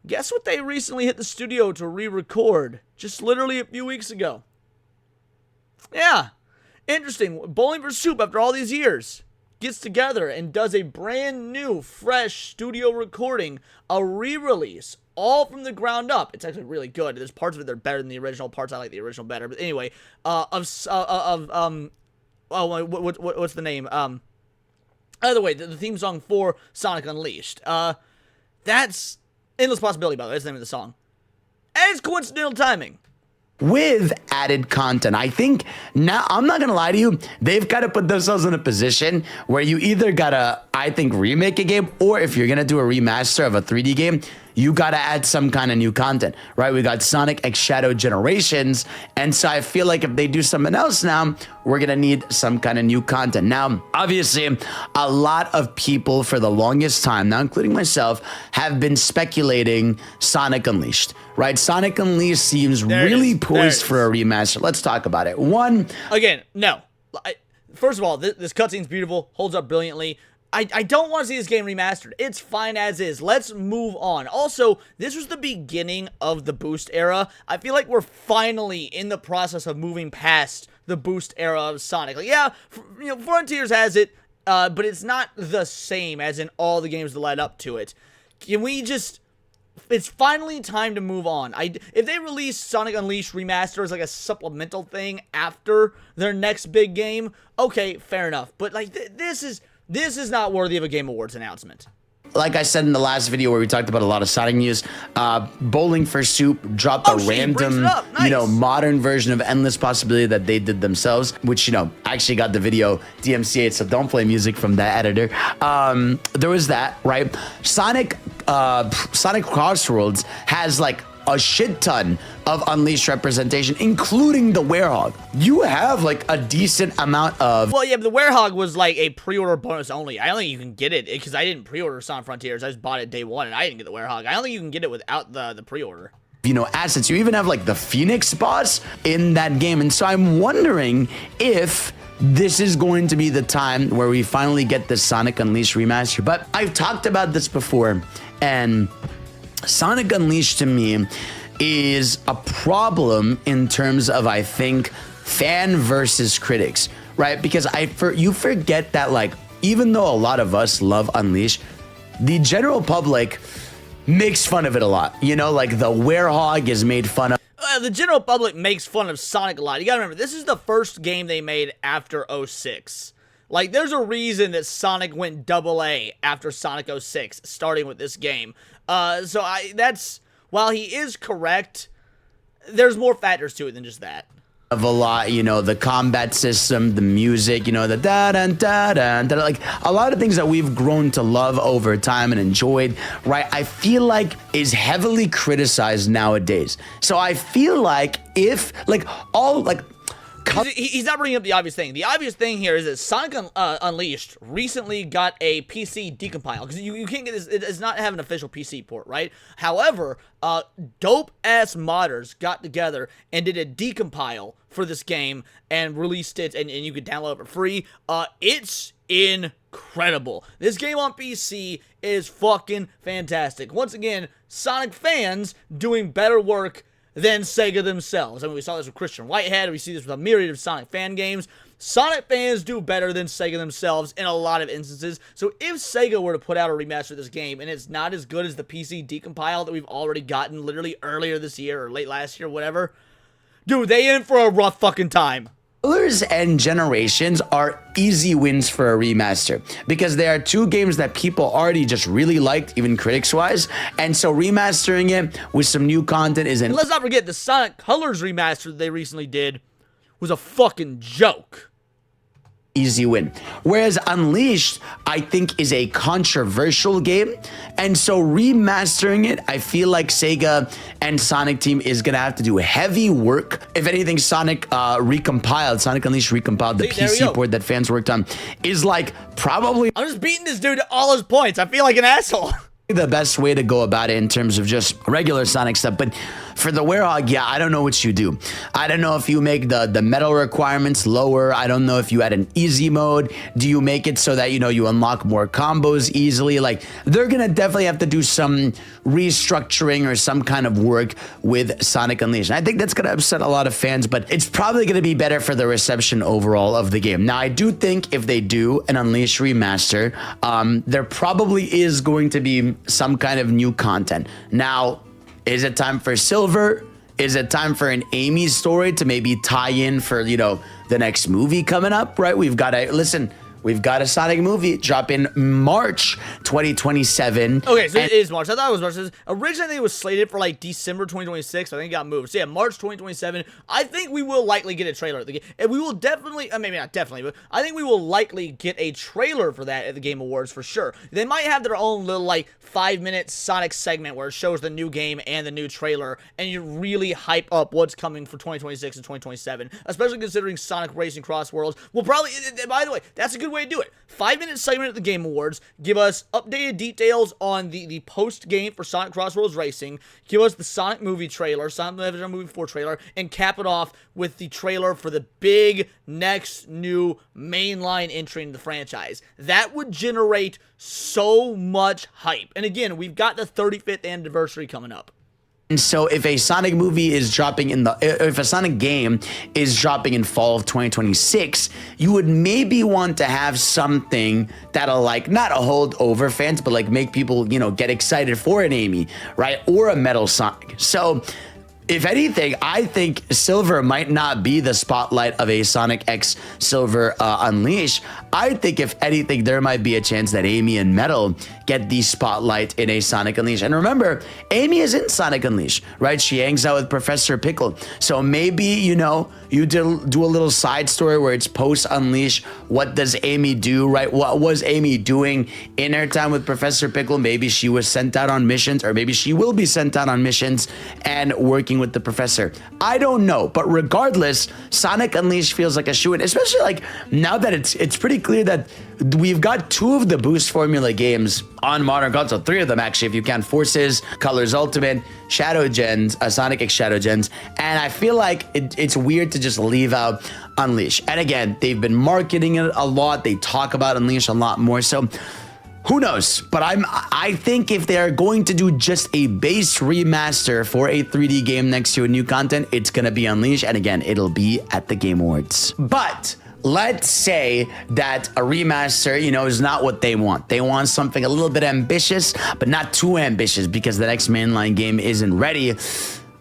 Guess what they recently hit the studio to re-record? Just literally a few weeks ago. Yeah, interesting. Bowling for Soup, after all these years, gets together and does a brand new, fresh studio recording, a re-release, all from the ground up. It's actually really good. There's parts of it that are better than the original. Parts I like the original better. But anyway, what's the name? Either way, the theme song for Sonic Unleashed. That's Endless Possibility, by the way. That's the name of the song. And it's coincidental timing. With added content. I think now, I'm not going to lie to you, they've got to put themselves in a position where you either got to, I think, remake a game, or if you're going to do a remaster of a 3D game, you got to add some kind of new content, right? We got Sonic X Shadow Generations, and so I feel like if they do something else now, we're going to need some kind of new content. Now, obviously, a lot of people for the longest time, now including myself, have been speculating Sonic Unleashed, right? Sonic Unleashed seems really poised for a remaster. Let's talk about it. Again, no. First of all, this cutscene's beautiful, holds up brilliantly. I don't want to see this game remastered. It's fine as is. Let's move on. Also, this was the beginning of the Boost era. I feel like we're finally in the process of moving past the Boost era of Sonic. Like, yeah, Frontiers has it, but it's not the same as in all the games that led up to it. Can we just... It's finally time to move on. If they release Sonic Unleashed Remaster as like a supplemental thing after their next big game, okay, fair enough. But like this is not worthy of a Game Awards announcement. Like I said in the last video where we talked about a lot of Sonic news, Bowling for Soup dropped a random, modern version of Endless Possibility that they did themselves, which, I actually got the video DMCA'd, so don't play music from that editor. There was that, right? Sonic CrossWorlds has like a shit ton of Unleashed representation, including the Werehog. You have like a decent amount of... Well, yeah, but the Werehog was like a pre-order bonus only. I don't think you can get it because I didn't pre-order Sonic Frontiers. I just bought it day one and I didn't get the Werehog. I don't think you can get it without the pre-order. Assets. You even have like the Phoenix boss in that game. And so I'm wondering if this is going to be the time where we finally get the Sonic Unleashed remaster. But I've talked about this before, and Sonic Unleashed to me is a problem in terms of, I think, fan versus critics, right? Because you forget that, like, even though a lot of us love Unleashed, the general public makes fun of it a lot. You know, like the werehog is made fun of. The general public makes fun of Sonic a lot. You gotta remember, this is the first game they made after 06. Like, there's a reason that Sonic went AA after Sonic 06, starting with this game. While he is correct, there's more factors to it than just that. Of a lot, you know, the combat system, the music, you know, the da-da-da-da-da, like a lot of things that we've grown to love over time and enjoyed, right? I feel like is heavily criticized nowadays. So I feel like if, like, all, like, he's not bringing up the obvious thing. The obvious thing here is that Sonic Unleashed recently got a PC decompile, because you can't get this. It does not have an official PC port, right? However, dope ass modders got together and did a decompile for this game and released it, and you could download it for free. It's incredible. This game on PC is fucking fantastic. Once again, Sonic fans doing better work than SEGA themselves. I mean, we saw this with Christian Whitehead. We see this with a myriad of Sonic fan games. Sonic fans do better than SEGA themselves in a lot of instances. So if SEGA were to put out a remaster of this game and it's not as good as the PC decompile that we've already gotten literally earlier this year or late last year, whatever, dude, they in for a rough fucking time. Colors and Generations are easy wins for a remaster because they are two games that people already just really liked, even critics-wise, and so remastering it with some new content is an— And let's not forget, the Sonic Colors remaster that they recently did was a fucking joke. Easy win. Whereas Unleashed, I think, is a controversial game, and so remastering it, I feel like Sega and Sonic team is gonna have to do heavy work. If anything, Sonic Unleashed recompiled, the PC port that fans worked on, is like probably— I'm just beating this dude to all his points. I feel like an asshole. The best way to go about it in terms of just regular Sonic stuff. But for the werehog, yeah, I don't know what you do. I don't know if you make the metal requirements lower. I don't know if you add an easy mode. Do you make it so that, you know, you unlock more combos easily? Like, they're gonna definitely have to do some restructuring or some kind of work with Sonic Unleashed. And I think that's gonna upset a lot of fans, but it's probably gonna be better for the reception overall of the game. Now, I do think if they do an Unleashed remaster, there probably is going to be some kind of new content. Now, is it time for Silver? Is it time for an Amy story to maybe tie in for, you know, the next movie coming up, right? We've got a Sonic movie drop in March 2027. Okay, so it is March. I thought it was March. Originally, it was slated for like December 2026. I think it got moved. So yeah, March 2027. I think we will likely get a trailer at the game. And we will definitely, maybe not definitely, but I think we will likely get a trailer for that at the Game Awards for sure. They might have their own little like 5-minute Sonic segment where it shows the new game and the new trailer, and you really hype up what's coming for 2026 and 2027, especially considering Sonic Racing CrossWorlds will probably, by the way, that's a good way to do it. 5-minute segment at the Game Awards, give us updated details on the post-game for Sonic CrossWorlds Racing, give us the Sonic movie trailer, Sonic Movie 4 trailer, and cap it off with the trailer for the big next new mainline entry in the franchise. That would generate so much hype. And again, we've got the 35th anniversary coming up. And so if a Sonic movie is dropping if a Sonic game is dropping in fall of 2026, you would maybe want to have something that'll like not hold over fans, but like make people, you know, get excited for an Amy, right? Or a Metal Sonic. So if anything, I think Silver might not be the spotlight of a Sonic X Silver Unleashed. I think if anything, there might be a chance that Amy and Metal get the spotlight in a Sonic Unleashed. And remember, Amy is in Sonic Unleashed, right? She hangs out with Professor Pickle. So maybe, you know, you do a little side story where it's post-Unleashed. What does Amy do, right? What was Amy doing in her time with Professor Pickle? Maybe she was sent out on missions, or maybe she will be sent out on missions and working with the professor. I don't know, but regardless, Sonic Unleashed feels like a shoo-in, especially like now that it's pretty clear that we've got 2 of the Boost Formula games on modern console, 3 of them actually, if you count Forces, Colors Ultimate, Shadow Gens, Sonic X Shadow Gens, and I feel like it's weird to just leave out Unleashed. And again, they've been marketing it a lot. They talk about Unleashed a lot more. So Who knows? But I think if they're going to do just a base remaster for a 3D game next to a new content, it's gonna be Unleashed, and again, it'll be at the Game Awards. But let's say that a remaster, you know, is not what they want. They want something a little bit ambitious, but not too ambitious because the next mainline game isn't ready.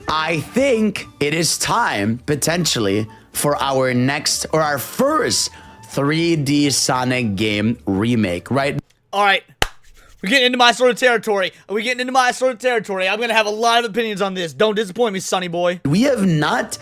I think it is time, potentially, for our next, or our first 3D Sonic game remake, right? All right, we're getting into my sort of territory. I'm gonna have a lot of opinions on this. Don't disappoint me, Sonny boy. We have not,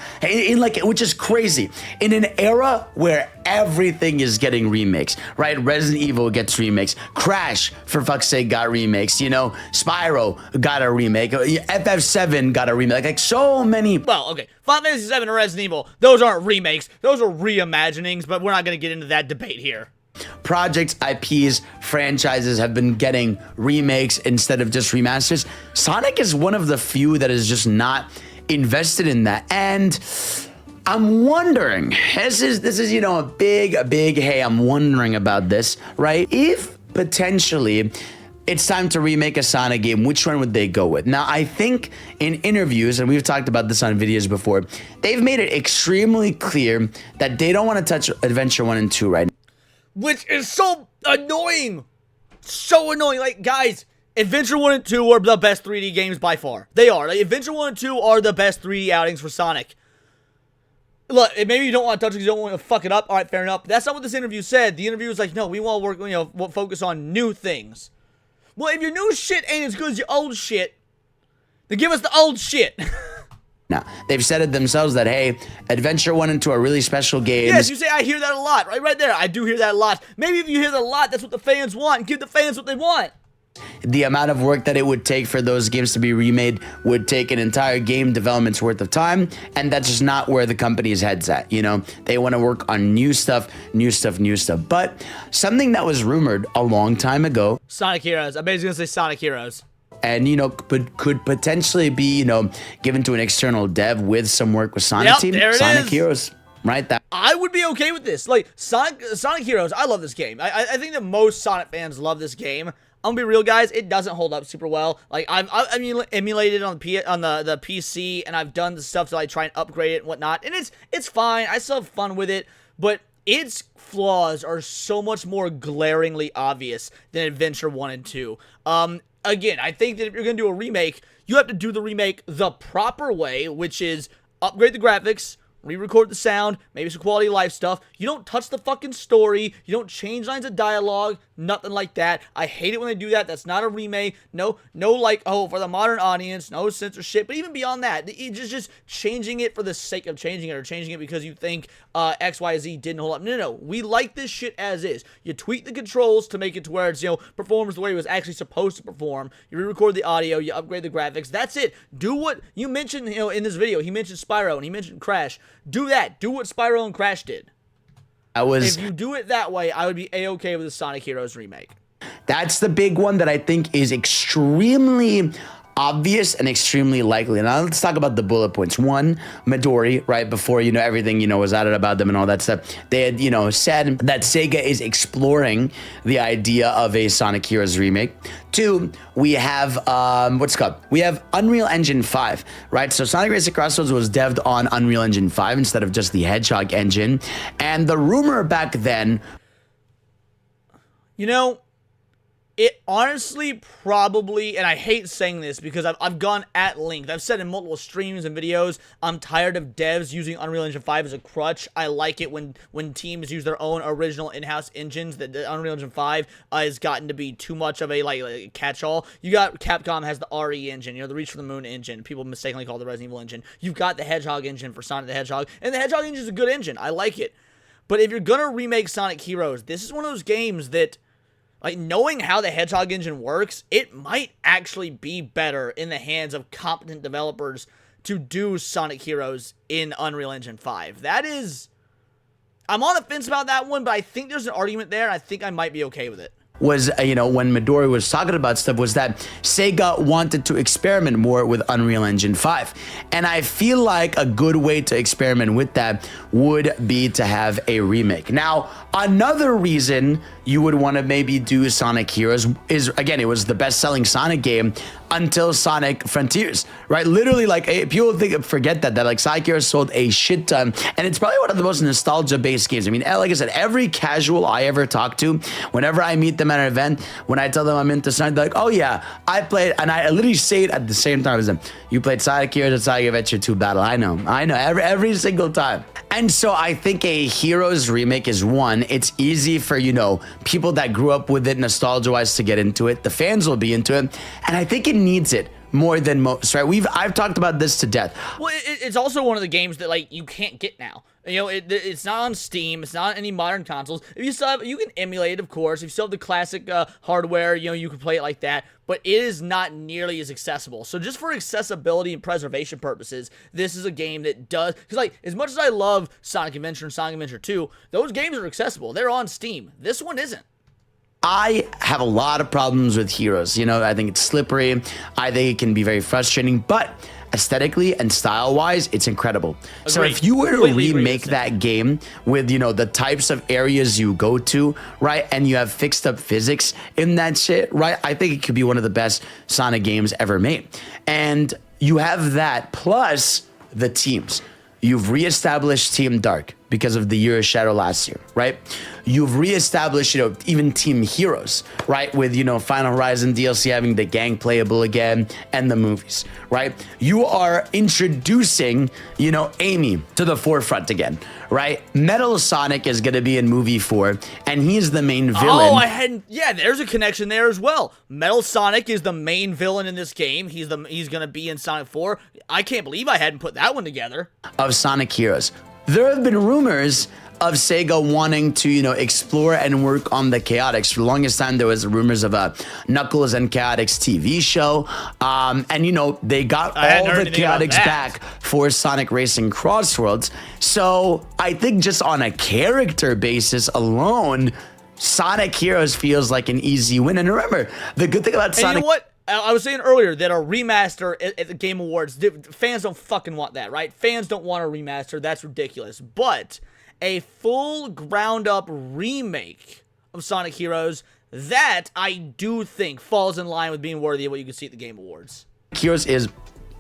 which is crazy, in an era where everything is getting remakes, right? Resident Evil gets remakes. Crash, for fuck's sake, got remakes. You know, Spyro got a remake. FF7 got a remake. Like, so many. Well, okay, Final Fantasy VII and Resident Evil, those aren't remakes. Those are reimaginings, but we're not gonna get into that debate here. Projects, IPs, franchises have been getting remakes instead of just remasters. Sonic is one of the few that is just not invested in that. And I'm wondering, this is you know, a big, hey, I'm wondering about this, right? If potentially it's time to remake a Sonic game, which one would they go with? Now, I think in interviews, and we've talked about this on videos before, they've made it extremely clear that they don't want to touch Adventure 1 and 2 right now. Which is so annoying. So annoying. Like, guys, Adventure 1 and 2 are the best 3D games by far. They are. Like, Adventure 1 and 2 are the best 3D outings for Sonic. Look, maybe you don't want to touch it because you don't want to fuck it up. All right, fair enough. But that's not what this interview said. The interview was like, no, we want to work, you know, we'll focus on new things. Well, if your new shit ain't as good as your old shit, then give us the old shit. Now, they've said it themselves that, hey, Adventure 1 and 2 are really special games. Yes, you say I hear that a lot. Right there. I do hear that a lot. Maybe if you hear that a lot, that's what the fans want. Give the fans what they want. The amount of work that it would take for those games to be remade would take an entire game development's worth of time, and that's just not where the company's head's at, you know? They want to work on new stuff. But something that was rumored a long time ago... Sonic Heroes. I'm basically going to say Sonic Heroes. And, you know, could potentially be, you know, given to an external dev with some work with Sonic Team. There it Sonic is. Heroes, right? I would be okay with this. Like, Sonic Heroes, I love this game. I think that most Sonic fans love this game. I'm gonna be real, guys. It doesn't hold up super well. Like, I've emulated it on the PC, and I've done the stuff to like try and upgrade it and whatnot, and it's fine. I still have fun with it, but its flaws are so much more glaringly obvious than Adventure 1 and 2. Again, I think that if you're going to do a remake, you have to do the remake the proper way, which is upgrade the graphics, re-record the sound, maybe some quality of life stuff. You don't touch the fucking story. You don't change lines of dialogue. Nothing like that. I hate it when they do that. That's not a remake. No, like, oh, for the modern audience, no censorship. But even beyond that, just changing it for the sake of changing it, or changing it because you think XYZ didn't hold up. No. We like this shit as is. You tweak the controls to make it to where it's, you know, performs the way it was actually supposed to perform. You re-record the audio. You upgrade the graphics. That's it. Do what you mentioned, you know, in this video. He mentioned Spyro and he mentioned Crash. Do that. Do what Spyro and Crash did. If you do it that way, I would be A-okay with the Sonic Heroes remake. That's the big one that I think is extremely obvious and extremely likely. Now let's talk about the bullet points. One, Midori, right before, you know, everything, you know, was added about them and all that stuff, they had, you know, said that Sega is exploring the idea of a Sonic Heroes remake. Two, we have we have Unreal Engine 5, right? So Sonic Racing CrossWorlds was devved on Unreal Engine 5 instead of just the Hedgehog engine, and the rumor back then, you know, it honestly probably, and I hate saying this because I've gone at length. I've said in multiple streams and videos, I'm tired of devs using Unreal Engine 5 as a crutch. I like it when teams use their own original in-house engines. The Unreal Engine 5 has gotten to be too much of a catch-all. You got Capcom has the RE engine, you know, the Reach for the Moon engine. People mistakenly call it the Resident Evil engine. You've got the Hedgehog engine for Sonic the Hedgehog, and the Hedgehog engine is a good engine. I like it. But if you're gonna remake Sonic Heroes, this is one of those games that, like, knowing how the Hedgehog engine works, it might actually be better in the hands of competent developers to do Sonic Heroes in Unreal Engine 5. That is... I'm on the fence about that one, but I think there's an argument there, and I think I might be okay with it. was, when Midori was talking about stuff, was that Sega wanted to experiment more with Unreal Engine 5. And I feel like a good way to experiment with that would be to have a remake. Now, another reason you would want to maybe do Sonic Heroes is, again, it was the best-selling Sonic game until Sonic Frontiers, right? Literally, like, people forget that like Sonic Heroes sold a shit ton, and it's probably one of the most nostalgia-based games. I mean, like I said, every casual I ever talk to, whenever I meet them at an event, when I tell them I'm into Sonic, they're like, oh yeah, I played, and I literally say it at the same time as them. You played Sonic Heroes and Sonic Adventure 2 Battle. I know, every single time. And so I think a Heroes remake is one. It's easy for, people that grew up with it nostalgia-wise to get into it. The fans will be into it. And I think it needs it more than most, right? I've talked about this to death. Well, it's also one of the games that, like, you can't get now. It's not on Steam. It's not on any modern consoles. If you still have, you can emulate it, of course. If you still have the classic hardware, you can play it like that. But it is not nearly as accessible. So just for accessibility and preservation purposes, this is a game that does, because, like, as much as I love Sonic Adventure and Sonic Adventure 2, those games are accessible. They're on Steam. This one isn't. I have a lot of problems with Heroes. I think it's slippery. I think it can be very frustrating, but aesthetically and style-wise, it's incredible. Agreed. So if you were to remake that game with, the types of areas you go to, right, and you have fixed up physics in that shit, right, I think it could be one of the best Sonic games ever made. And you have that plus the teams. You've reestablished Team Dark because of the Year of Shadow last year, right? You've reestablished, even Team Heroes, right? With, Final Horizon DLC having the gang playable again and the movies, right? You are introducing, Amy to the forefront again, right? Metal Sonic is going to be in movie 4, and he's the main villain. Oh, yeah, there's a connection there as well. Metal Sonic is the main villain in this game. He's going to be in Sonic 4. I can't believe I hadn't put that one together. Of Sonic Heroes. There have been rumors of Sega wanting to, explore and work on the Chaotix. For the longest time, there was rumors of a Knuckles and Chaotix TV show. And, they got all the Chaotix back for Sonic Racing CrossWorlds. So I think just on a character basis alone, Sonic Heroes feels like an easy win. And remember, the good thing about Sonic... And you know what? I was saying earlier that a remaster at the Game Awards, fans don't fucking want that, right? Fans don't want a remaster. That's ridiculous. But a full ground-up remake of Sonic Heroes, that I do think falls in line with being worthy of what you can see at the Game Awards. Heroes is...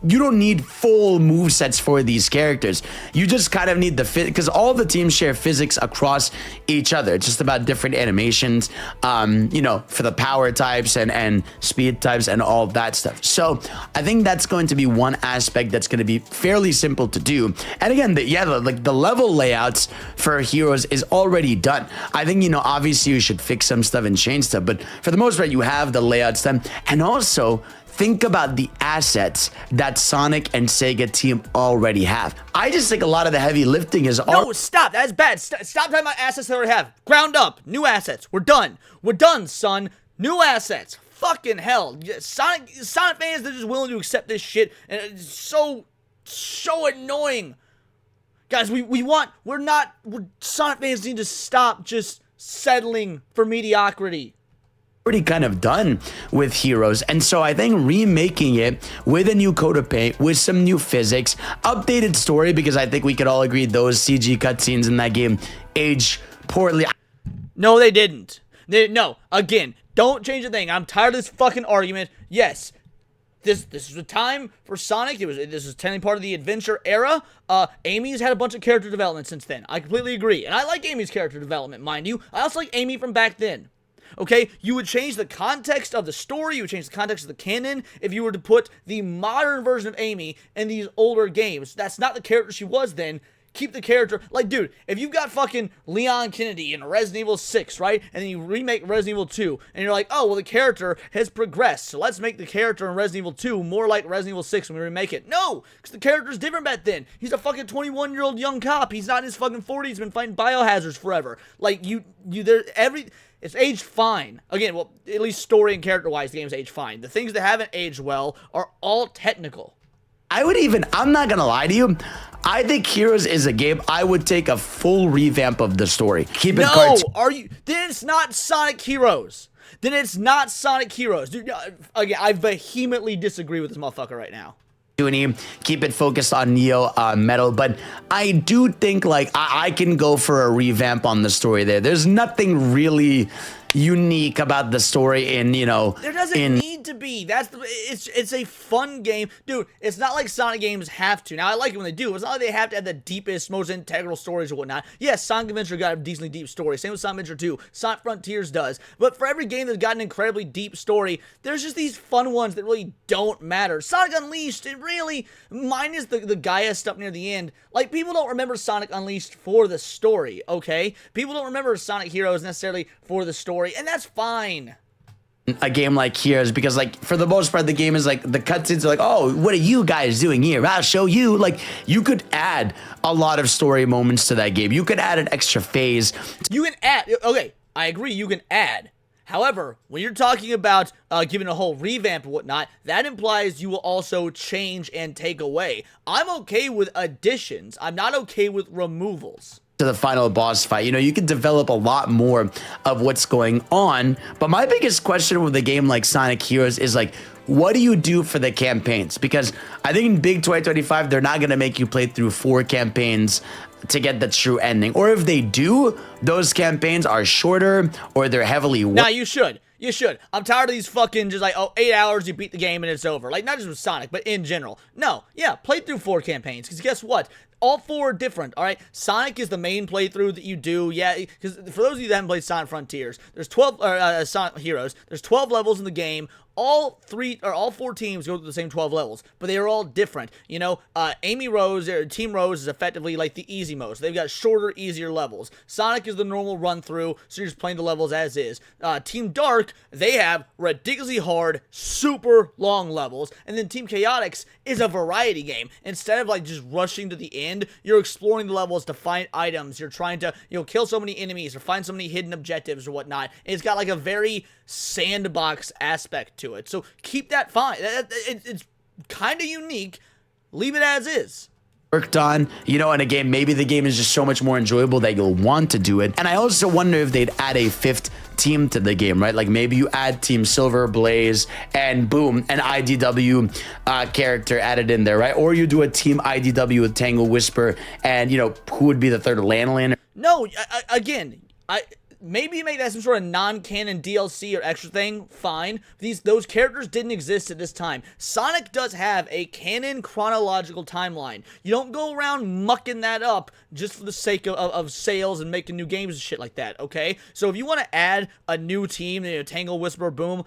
You don't need full movesets for these characters. You just kind of need the fit, because all the teams share physics across each other. It's just about different animations, for the power types and speed types and all that stuff. So I think that's going to be one aspect that's going to be fairly simple to do. And again, the level layouts for Heroes is already done. I think, obviously you should fix some stuff and change stuff, but for the most part, you have the layouts done. And also, think about the assets that Sonic and Sega team already have. I just think a lot of the heavy lifting is... No, stop. That's bad. Stop talking about assets they already have. Ground up. New assets. We're done. We're done, son. New assets. Fucking hell. Sonic fans, they're just willing to accept this shit. And it's so annoying. Guys, Sonic fans need to stop just settling for mediocrity. Already kind of done with Heroes, and so I think remaking it with a new coat of paint, with some new physics, updated story, because I think we could all agree those CG cutscenes in that game age poorly. No, they didn't. No, again, don't change a thing. I'm tired of this fucking argument. Yes, this was a time for Sonic. This was technically part of the adventure era. Amy's had a bunch of character development since then. I completely agree, and I like Amy's character development, mind you. I also like Amy from back then. Okay, you would change the context of the story, you would change the context of the canon if you were to put the modern version of Amy in these older games. That's not the character she was then. Keep the character, like, dude, if you've got fucking Leon Kennedy in Resident Evil 6, right, and then you remake Resident Evil 2, and you're like, oh, well, the character has progressed, so let's make the character in Resident Evil 2 more like Resident Evil 6 when we remake it. No, because the character's different back then. He's a fucking 21-year-old young cop. He's not in his fucking 40s. He's been fighting biohazards forever. Like, it's aged fine. Again, well, at least story and character-wise, the game's aged fine. The things that haven't aged well are all technical. I'm not gonna lie to you, I think Heroes is a game I would take a full revamp of the story. Then it's not Sonic Heroes. then it's not Sonic Heroes. Dude, again, I vehemently disagree with this motherfucker right now. Keep it focused on Neo Metal, but I do think like I can go for a revamp on the story there. There's nothing really unique about the story in, you know, there doesn't need to be. It's a fun game, dude. It's not like Sonic games have to. Now I like it when they do. It's not like they have to have the deepest, most integral stories or whatnot. Yes, Sonic Adventure got a decently deep story. Same with Sonic Adventure 2. Sonic Frontiers does. But for every game that's got an incredibly deep story, there's just these fun ones that really don't matter. Sonic Unleashed, it really, minus the Gaia stuff near the end, like, people don't remember Sonic Unleashed for the story, okay? People don't remember Sonic Heroes necessarily for the story, and that's fine. A game like Heroes, because like for the most part the game is like the cutscenes are like, oh, what are you guys doing here? I'll show you. Like, you could add a lot of story moments to that game. You could add an extra phase. You can add, okay, I agree, you can add. However, when you're talking about giving a whole revamp and whatnot, that implies you will also change and take away. I'm okay with additions. I'm not okay with removals. To the final boss fight, you know, you can develop a lot more of what's going on, but my biggest question with a game like Sonic Heroes is like, what do you do for the campaigns? Because I think in Big 2025 they're not going to make you play through 4 campaigns to get the true ending, or if they do, those campaigns are shorter or they're heavily Nah, you should. You should. I'm tired of these fucking just like, oh, 8 hours, you beat the game and it's over. Like, not just with Sonic, but in general. No, yeah, play through 4 campaigns, because guess what? All 4 are different, all right? Sonic is the main playthrough that you do, yeah, because for those of you that haven't played Sonic Frontiers, there's 12, Sonic Heroes, there's 12 levels in the game. All 4 teams go through the same 12 levels, but they are all different. You know, Amy Rose, or Team Rose, is effectively like the easy mode. So they've got shorter, easier levels. Sonic is the normal run through, so you're just playing the levels as is. Team Dark, they have ridiculously hard, super long levels. And then Team Chaotix is a variety game. Instead of like just rushing to the end, you're exploring the levels to find items. You're trying to, you know, kill so many enemies or find so many hidden objectives or whatnot. And it's got like a very sandbox aspect to it. So keep that fine. It's kind of unique. Leave it as is. Worked on, you know, in a game, maybe the game is just so much more enjoyable that you'll want to do it. And I also wonder if they'd add a 5th team to the game, right? Like maybe you add Team Silver, Blaze, and boom, an IDW character added in there, right? Or you do a Team IDW with Tangle Whisper, and, you know, who would be the third? Lanolin? No, again, maybe make that some sort of non-canon DLC or extra thing, fine. Those characters didn't exist at this time. Sonic does have a canon chronological timeline. You don't go around mucking that up just for the sake of sales and making new games and shit like that, okay? So if you want to add a new team, you know, Tangle, Whisper, Boom,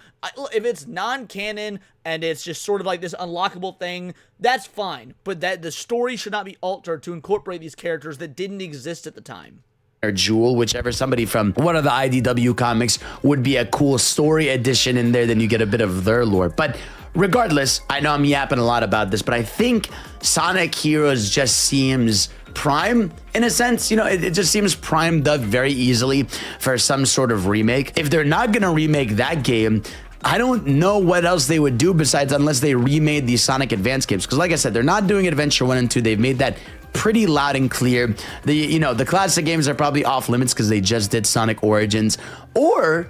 if it's non-canon and it's just sort of like this unlockable thing, that's fine. But that the story should not be altered to incorporate these characters that didn't exist at the time. Or Jewel, whichever, somebody from one of the IDW comics would be a cool story addition in there, then you get a bit of their lore. But regardless, I know I'm yapping a lot about this, but I think Sonic Heroes just seems prime in a sense. You know, it just seems primed up very easily for some sort of remake. If they're not gonna remake that game, I don't know what else they would do besides, unless they remade these Sonic Advance games, because like I said, they're not doing Adventure 1 and 2. They've made that pretty loud and clear. The classic games are probably off limits because they just did Sonic Origins. Or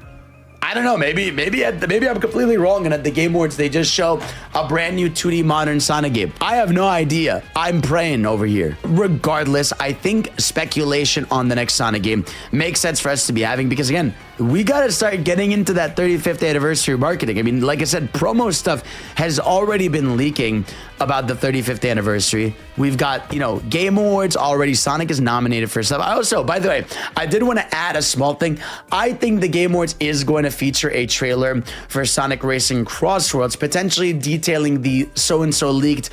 I don't know, maybe I'm completely wrong, and at the Game Awards they just show a brand new 2D modern Sonic game. I have no idea. I'm praying over here. Regardless, I think speculation on the next Sonic game makes sense for us to be having, because again, we gotta start getting into that 35th anniversary marketing. I mean, like I said, promo stuff has already been leaking about the 35th anniversary. We've got, you know, Game Awards already. Sonic is nominated for stuff. Also, by the way, I did want to add a small thing. I think the Game Awards is going to feature a trailer for Sonic Racing CrossWorlds, potentially detailing the so-and-so leaked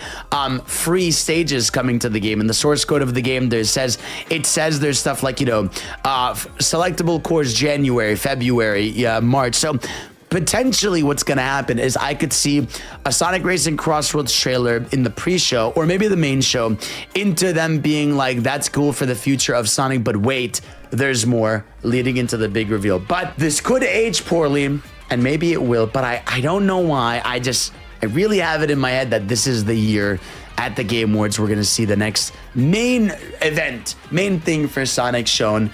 free stages coming to the game. In the source code of the game, it says there's stuff like, you know, selectable course January, February, March. So potentially what's going to happen is I could see a Sonic Racing CrossWorlds trailer in the pre-show, or maybe the main show, into them being like, that's cool for the future of Sonic, but wait, there's more, leading into the big reveal. But this could age poorly, and maybe it will, but I don't know why. I really have it in my head that this is the year at the Game Awards we're going to see the next main event, main thing for Sonic shown.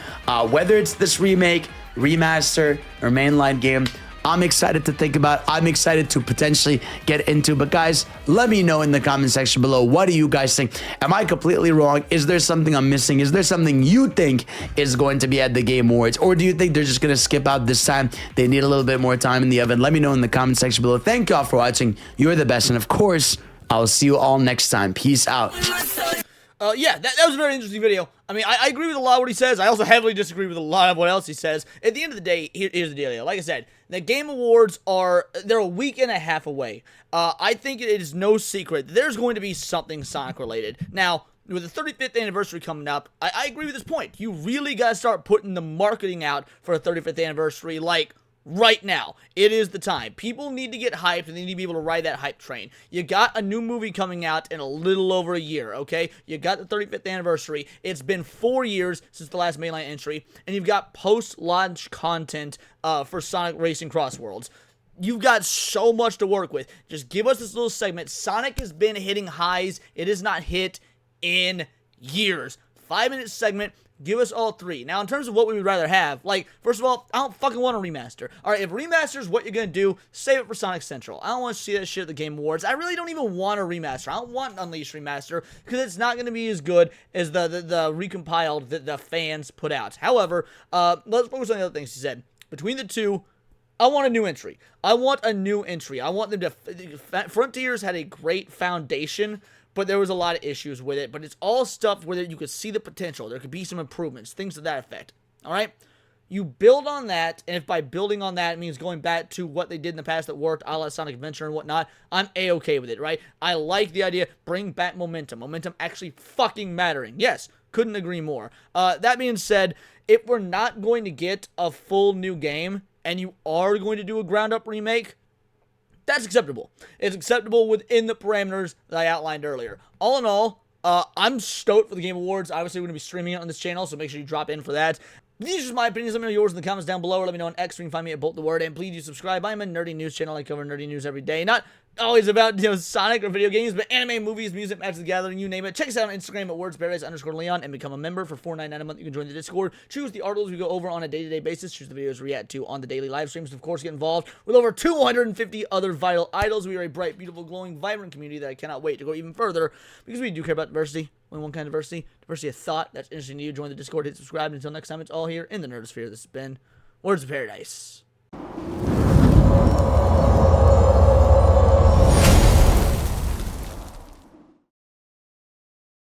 Whether it's this remake, remaster, or mainline game, I'm excited to think about. I'm excited to potentially get into. But guys, let me know in the comment section below. What do you guys think? Am I completely wrong? Is there something I'm missing? Is there something you think is going to be at the Game Awards? Or do you think they're just going to skip out this time? They need a little bit more time in the oven. Let me know in the comment section below. Thank y'all for watching. You're the best. And of course, I'll see you all next time. Peace out. Yeah, that was a very interesting video. I mean, I agree with a lot of what he says. I also heavily disagree with a lot of what else he says. At the end of the day, here's the deal. Like I said, the Game Awards they're a week and a half away. I think it is no secret that there's going to be something Sonic related. Now, with the 35th anniversary coming up, I agree with this point. You really got to start putting the marketing out for a 35th anniversary, like, right now. It is the time. People need to get hyped, and they need to be able to ride that hype train. You got a new movie coming out in a little over a year, okay? You got the 35th anniversary. It's been 4 years since the last mainline entry, and you've got post-launch content for Sonic Racing CrossWorlds. You've got so much to work with. Just give us this little segment. Sonic has been hitting highs. It has not hit in years. 5-minute segment. Give us all 3. Now, in terms of what we would rather have, like, first of all, I don't fucking want a remaster. Alright, if remaster is what you're gonna do, save it for Sonic Central. I don't want to see that shit at the Game Awards. I really don't even want a remaster. I don't want an Unleashed remaster, because it's not gonna be as good as the recompiled that the fans put out. However, let's focus on the other things he said. Between the two, I want a new entry. I want them to... Frontiers had a great foundation, but there was a lot of issues with it. But it's all stuff where you could see the potential. There could be some improvements, things to that effect. All right? You build on that, and if by building on that means going back to what they did in the past that worked, a la Sonic Adventure and whatnot, I'm A-okay with it, right? I like the idea. Bring back momentum. Momentum actually fucking mattering. Yes, couldn't agree more. That being said, if we're not going to get a full new game, and you are going to do a ground-up remake, that's acceptable. It's acceptable within the parameters that I outlined earlier. All in all, I'm stoked for the Game Awards. Obviously, we're going to be streaming it on this channel, so make sure you drop in for that. These are just my opinions. Let me know yours in the comments down below, or let me know on X, where you can find me at Bolt the Word. And please do subscribe. I'm a nerdy news channel. I cover nerdy news every day. Not always about, Sonic or video games, but anime, movies, music, Magic the Gathering, you name it. Check us out on Instagram at wordsparadise_Leon and become a member for $4.99 a month. You can join the Discord. Choose the articles we go over on a day-to-day basis. Choose the videos we react to on the daily live streams. And of course, get involved with over 250 other vital idols. We are a bright, beautiful, glowing, vibrant community that I cannot wait to go even further, because we do care about diversity. Only one kind of diversity of thought. That's interesting to you. Join the Discord, hit subscribe. And until next time, it's all here in the Nerdosphere. This has been Words of Paradise.